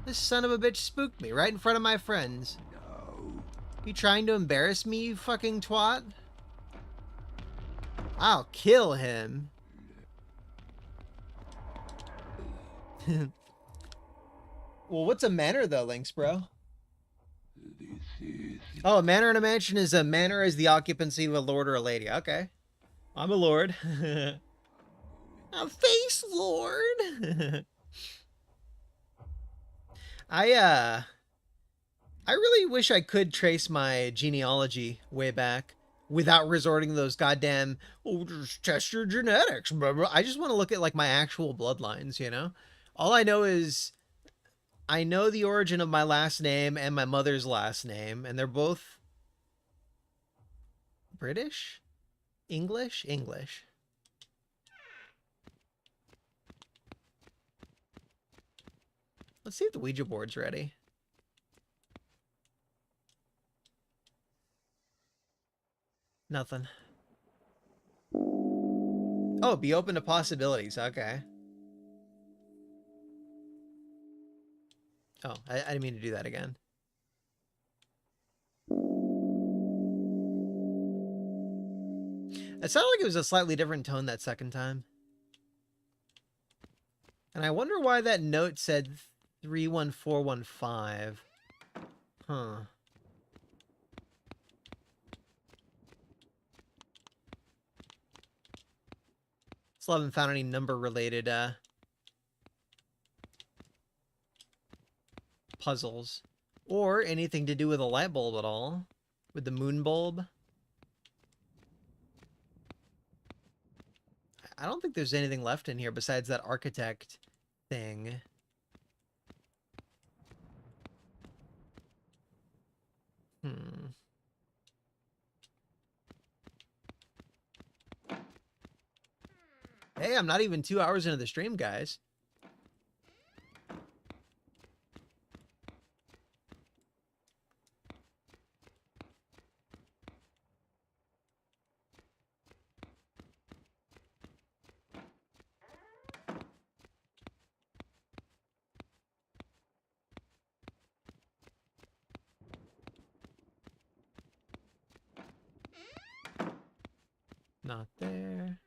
This son of a bitch spooked me right in front of my friends. No. You trying to embarrass me, you fucking twat? I'll kill him. Well, what's a manor though, Lynx, bro? This is Oh, a manor in a mansion is a manor as the occupancy of a lord or a lady. Okay. I'm a lord. A face lord. I I really wish I could trace my genealogy way back without resorting to those goddamn, oh, just test your genetics. Blah, blah. I just want to look at like my actual bloodlines, you know? All I know is I know the origin of my last name and my mother's last name, and they're both British? English? English. Let's see if the Ouija board's ready. Nothing. Oh, be open to possibilities. Okay. Oh, I didn't mean to do that again. It sounded like it was a slightly different tone that second time. And I wonder why that note said 31415. Huh. Still haven't found any number related puzzles. Or anything to do with a light bulb at all. With the moon bulb. I don't think there's anything left in here besides that architect thing. Hmm. Hey, I'm not even 2 hours into the stream, guys. Not there.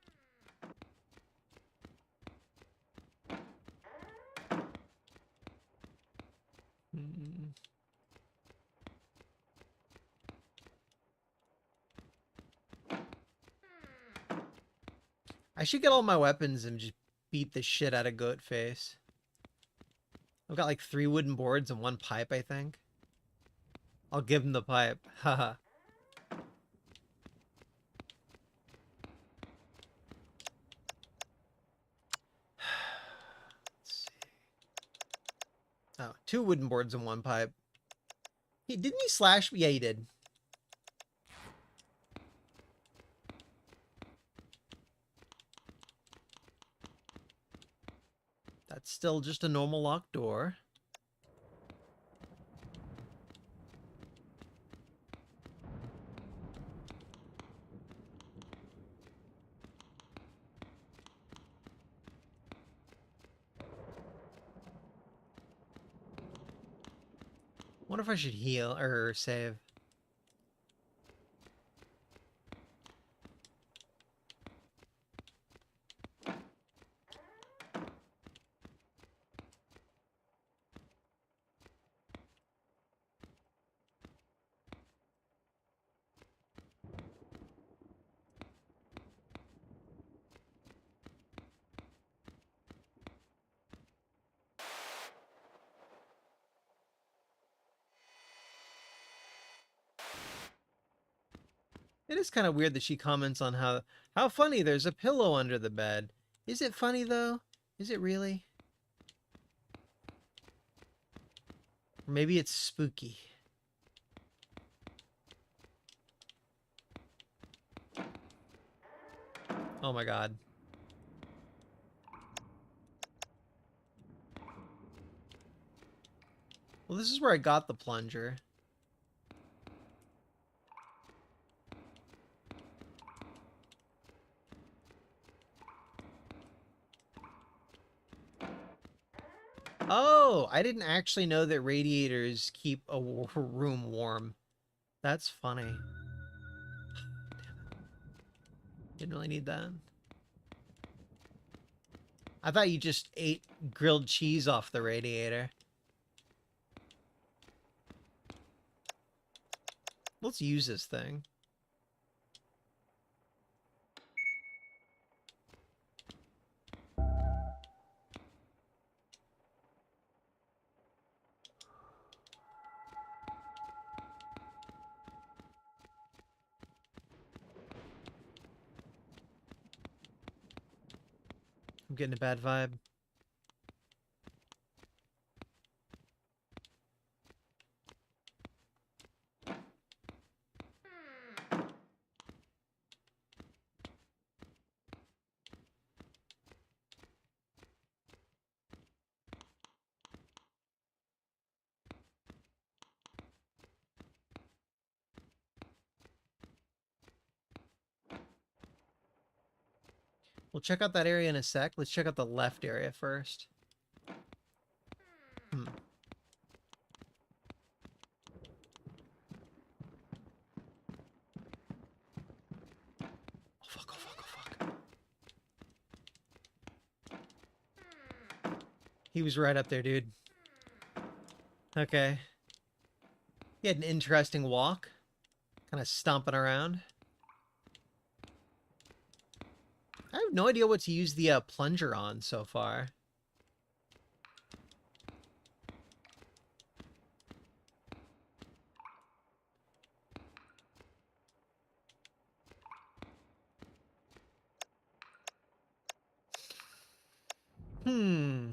Hmm. I should get all my weapons and just beat the shit out of Goatface. I've got like 3 wooden boards and 1 pipe, I think. I'll give him the pipe. Haha. Let's see. Oh, 2 wooden boards and 1 pipe. Didn't he slash me? Yeah, he did. That's still just a normal locked door. Wonder if I should heal or save. It is kind of weird that she comments on how funny there's a pillow under the bed. Is it funny though? Is it really? Or maybe it's spooky. Oh my god. Well, this is where I got the plunger. Oh, I didn't actually know that radiators keep a room warm. That's funny. Didn't really need that. I thought you just ate grilled cheese off the radiator. Let's use this thing. I'm getting a bad vibe. We'll check out that area in a sec. Let's check out the left area first. Hmm. Oh, fuck, oh, fuck, oh, fuck. He was right up there, dude. Okay. He had an interesting walk. Kind of stomping around. I have no idea what to use the plunger on so far. Hmm.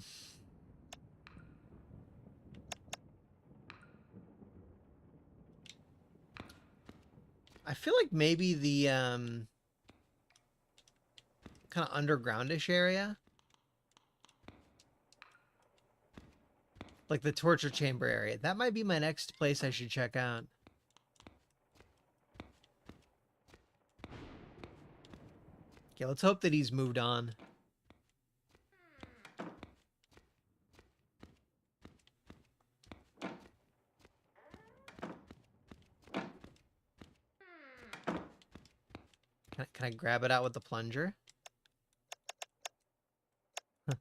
I feel like maybe the kind of undergroundish area, like the torture chamber area, that might be my next place I should check out. Okay, let's hope that he's moved on. Can I grab it out with the plunger? Huh.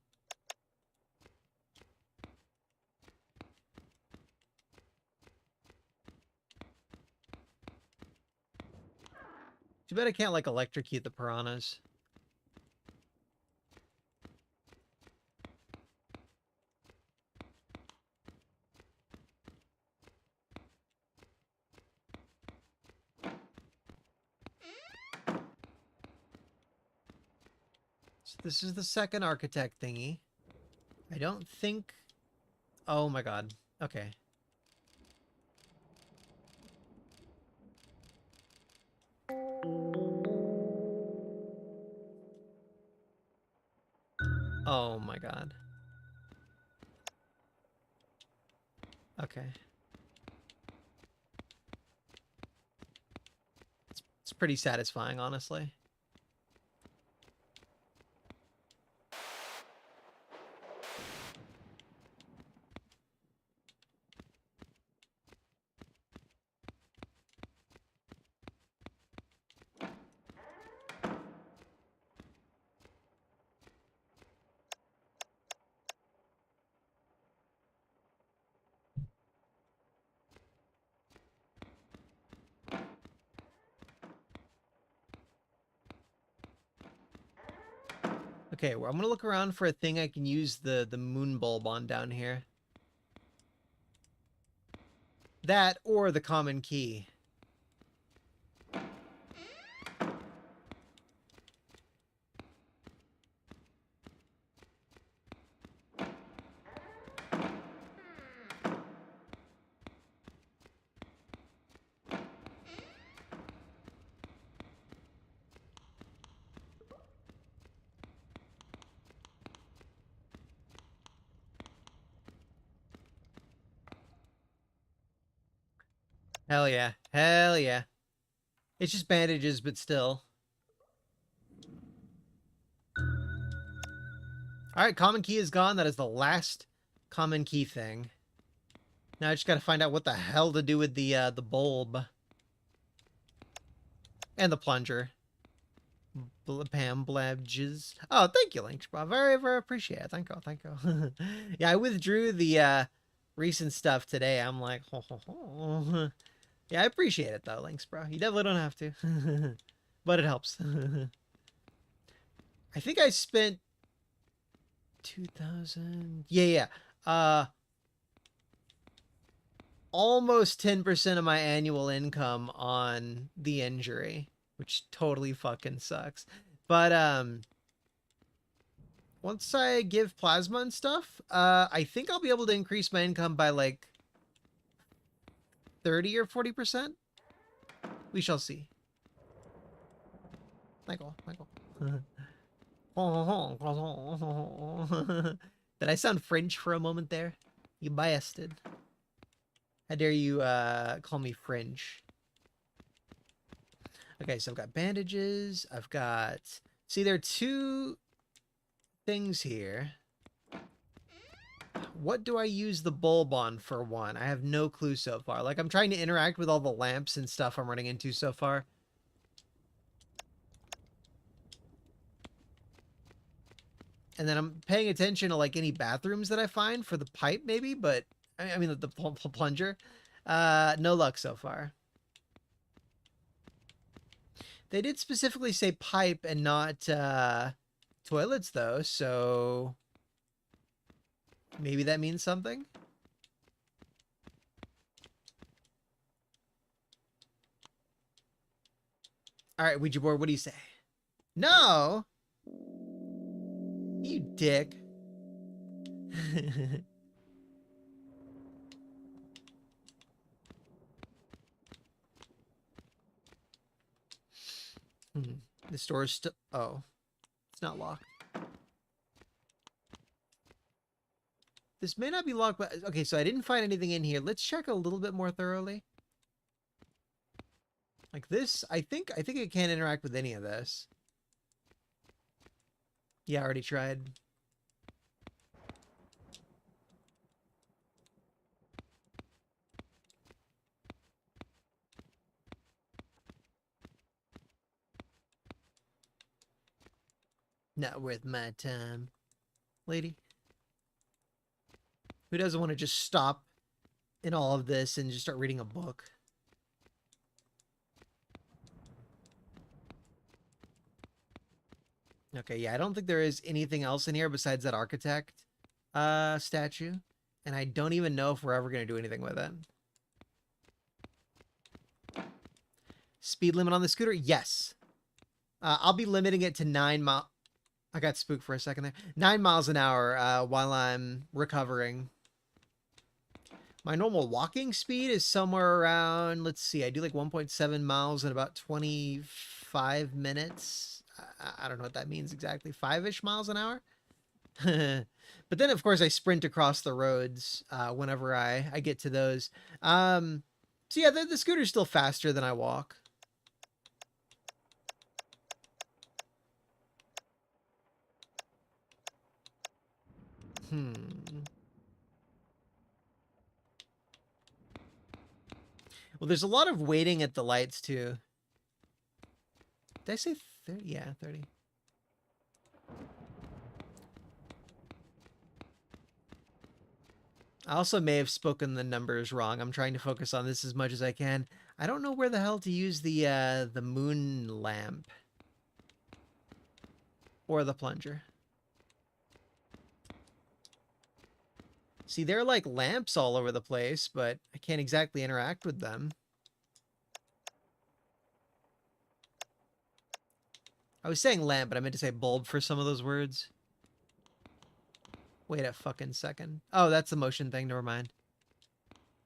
Too bad I can't, like, electrocute the piranhas. So this is the second architect thingy. I don't think... Oh my god. Okay. Oh my god. Okay. It's pretty satisfying, honestly. Okay, well, I'm gonna look around for a thing I can use the moon bulb on down here. That or the common key. Hell yeah. Hell yeah. It's just bandages, but still. Alright, common key is gone. That is the last common key thing. Now I just gotta find out what the hell to do with the bulb. And the plunger. Pam Blabges. Oh, thank you, Lynx, bro. Very, very appreciate it. Thank you, thank you. Yeah, I withdrew the recent stuff today. I'm like, ho, ho, ho. Yeah, I appreciate it though, Lynx, bro. You definitely don't have to, but it helps. I think I spent 2,000. Yeah. Almost 10% of my annual income on the injury, which totally fucking sucks. But once I give plasma and stuff, I think I'll be able to increase my income by like 30 or 40%. We shall see. Michael. Did I sound French for a moment there? You bastard. How dare you call me French? Okay, so I've got bandages. I've got... See, there are two things here. What do I use the bulb on for one? I have no clue so far. Like, I'm trying to interact with all the lamps and stuff I'm running into so far. And then I'm paying attention to, like, any bathrooms that I find for the pipe, maybe, but... I mean, the plunger. No luck so far. They did specifically say pipe and not, toilets, though, so... Maybe that means something? Alright, Ouija board, what do you say? No! You dick. The store is still... Oh. It's not locked. This may not be locked, but... Okay, so I didn't find anything in here. Let's check a little bit more thoroughly. Like this, I think it can't interact with any of this. Yeah, I already tried. Not worth my time. Lady? Who doesn't want to just stop in all of this and just start reading a book? Okay, yeah, I don't think there is anything else in here besides that architect statue. And I don't even know if we're ever going to do anything with it. Speed limit on the scooter? Yes. I'll be limiting it to 9 miles. I got spooked for a second there. 9 miles an hour while I'm recovering. My normal walking speed is somewhere around, let's see, I do like 1.7 miles in about 25 minutes. I don't know what that means exactly. 5-ish miles an hour? But then, of course, I sprint across the roads whenever I get to those. So yeah, the scooter's still faster than I walk. Well, there's a lot of waiting at the lights, too. Did I say 30? Yeah, 30. I also may have spoken the numbers wrong. I'm trying to focus on this as much as I can. I don't know where the hell to use the moon lamp. Or the plunger. See, there are like lamps all over the place, but I can't exactly interact with them. I was saying lamp, but I meant to say bulb for some of those words. Wait a fucking second. Oh, that's the motion thing. Never mind.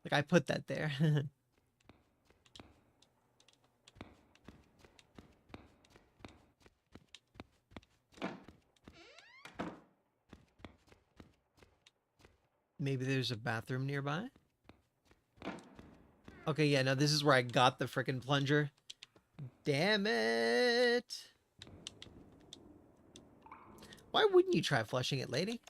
Like, I put that there. Maybe there's a bathroom nearby? Okay, yeah, no, this is where I got the frickin' plunger. Damn it! Why wouldn't you try flushing it, lady?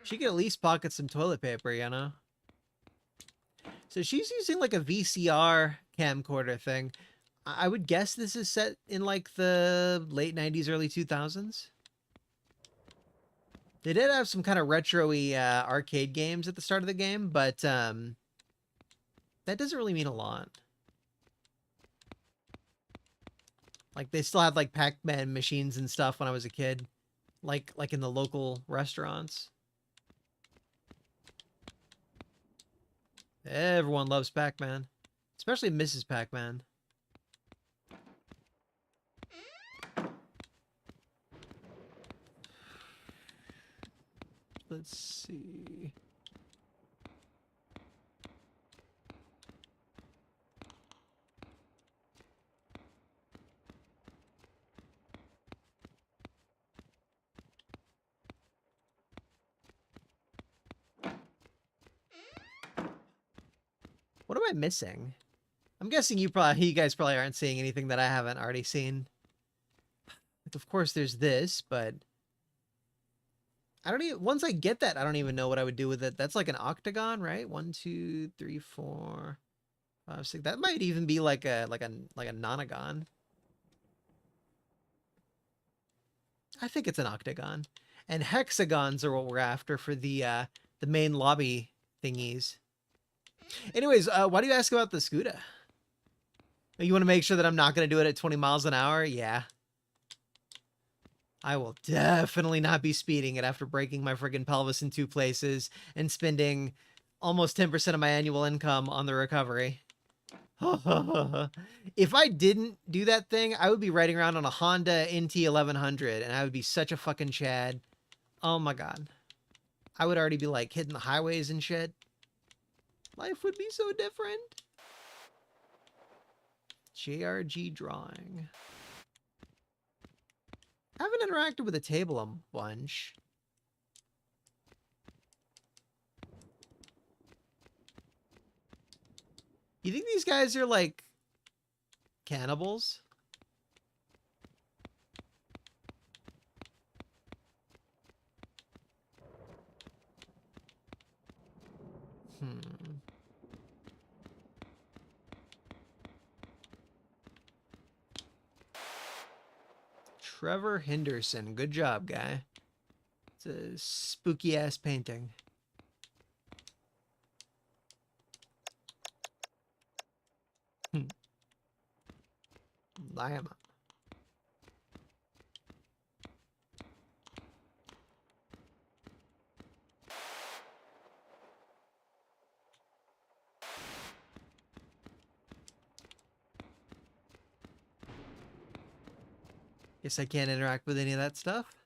She could at least pocket some toilet paper, you know? So she's using like a VCR camcorder thing. I would guess this is set in like the late 90s, early 2000s. They did have some kind of retro-y arcade games at the start of the game, but that doesn't really mean a lot. Like they still had like Pac-Man machines and stuff when I was a kid, like in the local restaurants. Everyone loves Pac-Man, especially Mrs. Pac-Man. Let's see. What am I missing? I'm guessing you guys probably aren't seeing anything that I haven't already seen. Like, of course, there's this, but I don't even. Once I get that, I don't even know what I would do with it. That's like an octagon, right? 1, 2, 3, 4, 5, 6. That might even be like a nonagon. I think it's an octagon, and hexagons are what we're after for the main lobby thingies. Anyways, why do you ask about the Scuda? You want to make sure that I'm not going to do it at 20 miles an hour? Yeah. I will definitely not be speeding it after breaking my friggin' pelvis in 2 places and spending almost 10% of my annual income on the recovery. If I didn't do that thing, I would be riding around on a Honda NT 1100 and I would be such a fucking Chad. Oh my god. I would already be like hitting the highways and shit. Life would be so different. JRG drawing. I haven't interacted with the table a bunch. You think these guys are like cannibals? Trevor Henderson. Good job, guy. It's a spooky ass painting. I am. Guess I can't interact with any of that stuff.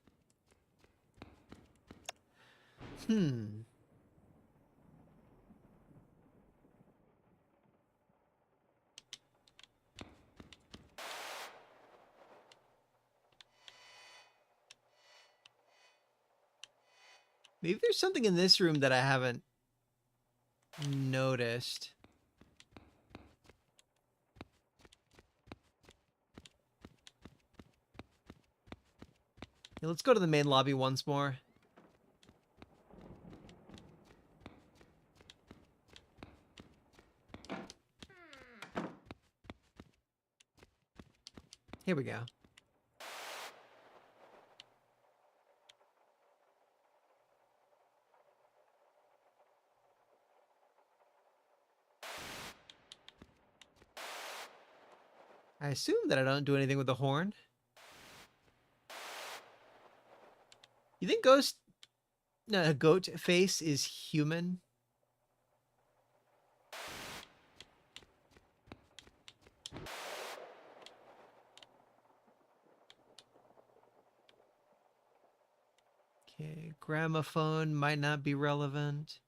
Maybe there's something in this room that I haven't noticed. Yeah, let's go to the main lobby once more. Here we go. I assume that I don't do anything with the horn. You think goat face is human? Okay, gramophone might not be relevant.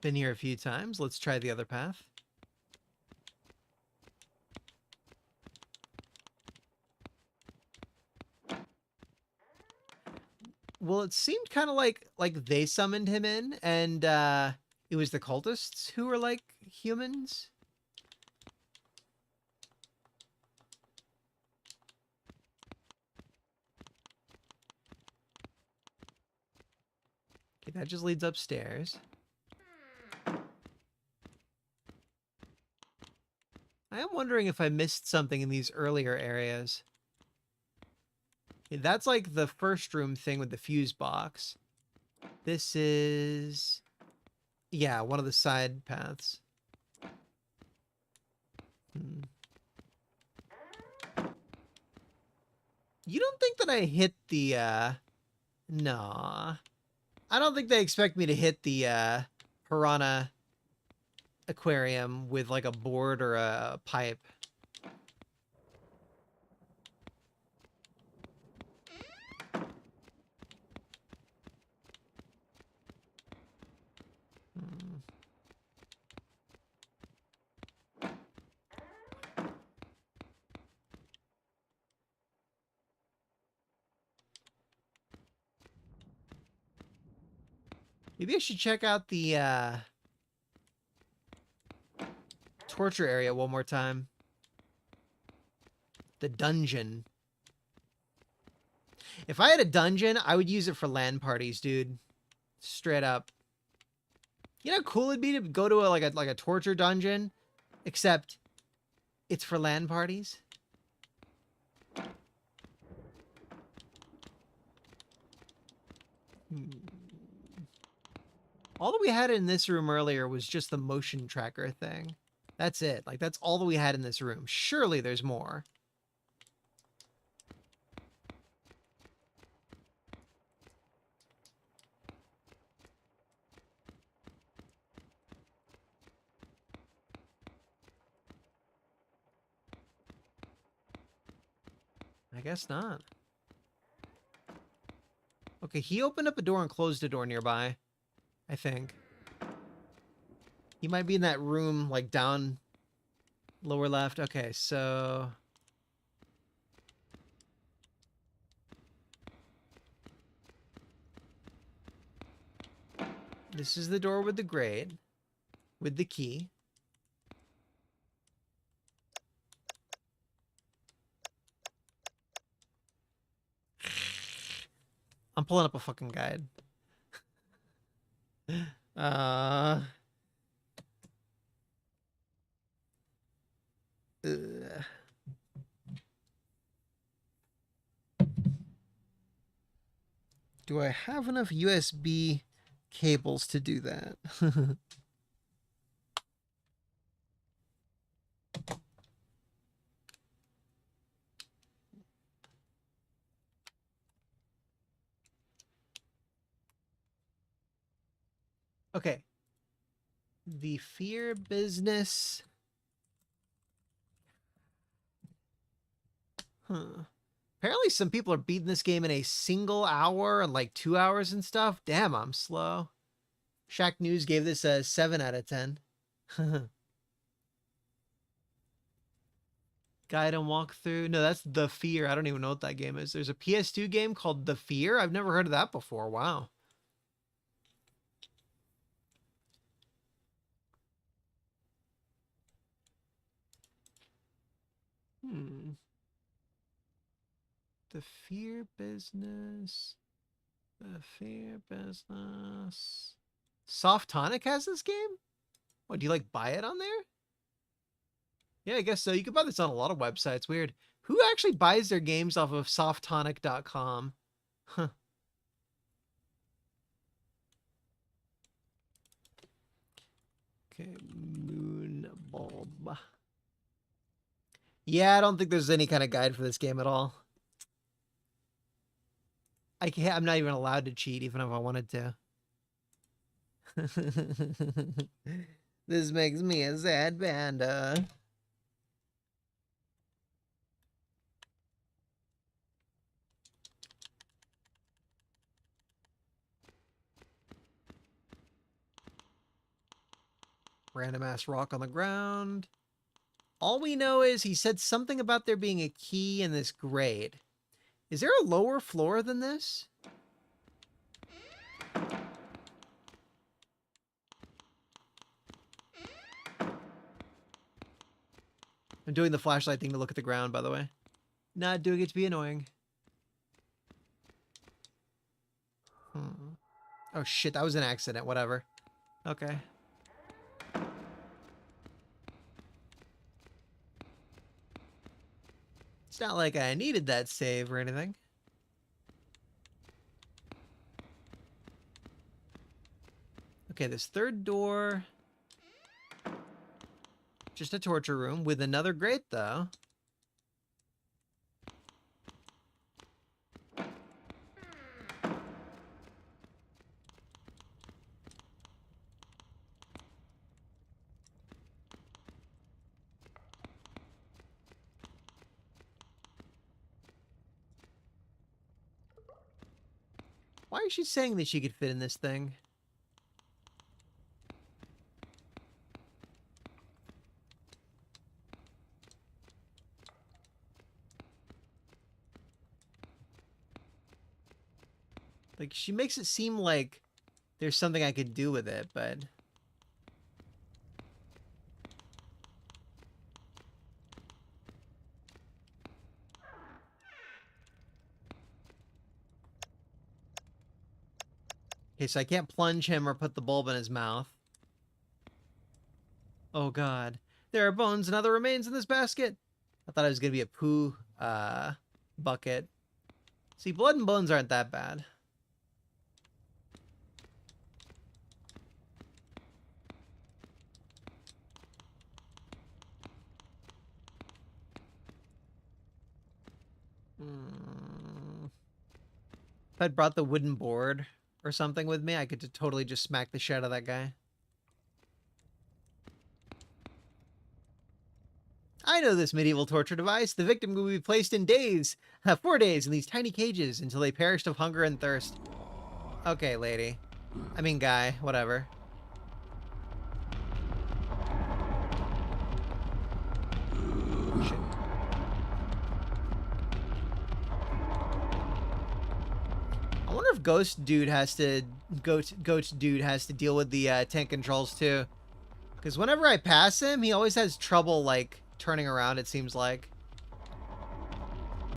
Been here a few times. Let's try the other path. Well, it seemed kind of like they summoned him in, and it was the cultists who were like humans. Okay, that just leads upstairs. I am wondering if I missed something in these earlier areas. Okay, that's like the first room thing with the fuse box. This is... yeah, one of the side paths. You don't think that I hit the, Nah. I don't think they expect me to hit the, piranha aquarium with, like, a board or a pipe. Maybe I should check out the, torture area one more time. The dungeon. If I had a dungeon, I would use it for LAN parties, dude. Straight up. You know how cool it'd be to go to like a torture dungeon, except it's for LAN parties? All that we had in this room earlier was just the motion tracker thing. That's it. Like, that's all that we had in this room. Surely there's more. I guess not. Okay, he opened up a door and closed a door nearby, I think. He might be in that room, like, down lower left. Okay, so... this is the door with the grate, with the key. I'm pulling up a fucking guide. Uh... Ugh. Do I have enough USB cables to do that? Okay. The fear business. Huh. Apparently some people are beating this game in a single hour and like 2 hours and stuff. Damn, I'm slow. Shack News gave this a 7 out of 10. Guide and walkthrough. No, that's The Fear. I don't even know what that game is. There's a PS2 game called The Fear. I've never heard of that before. Wow. The Fear business. The Fear business. Soft Tonic has this game? What, do you like buy it on there? Yeah, I guess so. You can buy this on a lot of websites. Weird. Who actually buys their games off of softtonic.com? Huh. Okay, Moon Bulb. Yeah, I don't think there's any kind of guide for this game at all. I'm not even allowed to cheat, even if I wanted to. This makes me a sad panda. Random ass rock on the ground. All we know is he said something about there being a key in this grade. Is there a lower floor than this? I'm doing the flashlight thing to look at the ground, by the way. Not doing it to be annoying. Oh shit, that was an accident. Whatever. Okay. It's not like I needed that save or anything. Okay, this third door. Just a torture room with another grate, though. Why is she saying that she could fit in this thing? Like, she makes it seem like there's something I could do with it, but... Okay, so I can't plunge him or put the bulb in his mouth. Oh god. There are bones and other remains in this basket. I thought it was gonna be a poo, bucket. See, blood and bones aren't that bad. If I'd brought the wooden board or something with me, I could totally just smack the shit out of that guy. I know this medieval torture device. The victim will be placed in 4 days in these tiny cages until they perished of hunger and thirst. Okay, lady. I mean guy, whatever. Shit. I wonder if Ghost Dude has to deal with the tank controls too. Because whenever I pass him, he always has trouble, like, turning around, it seems like.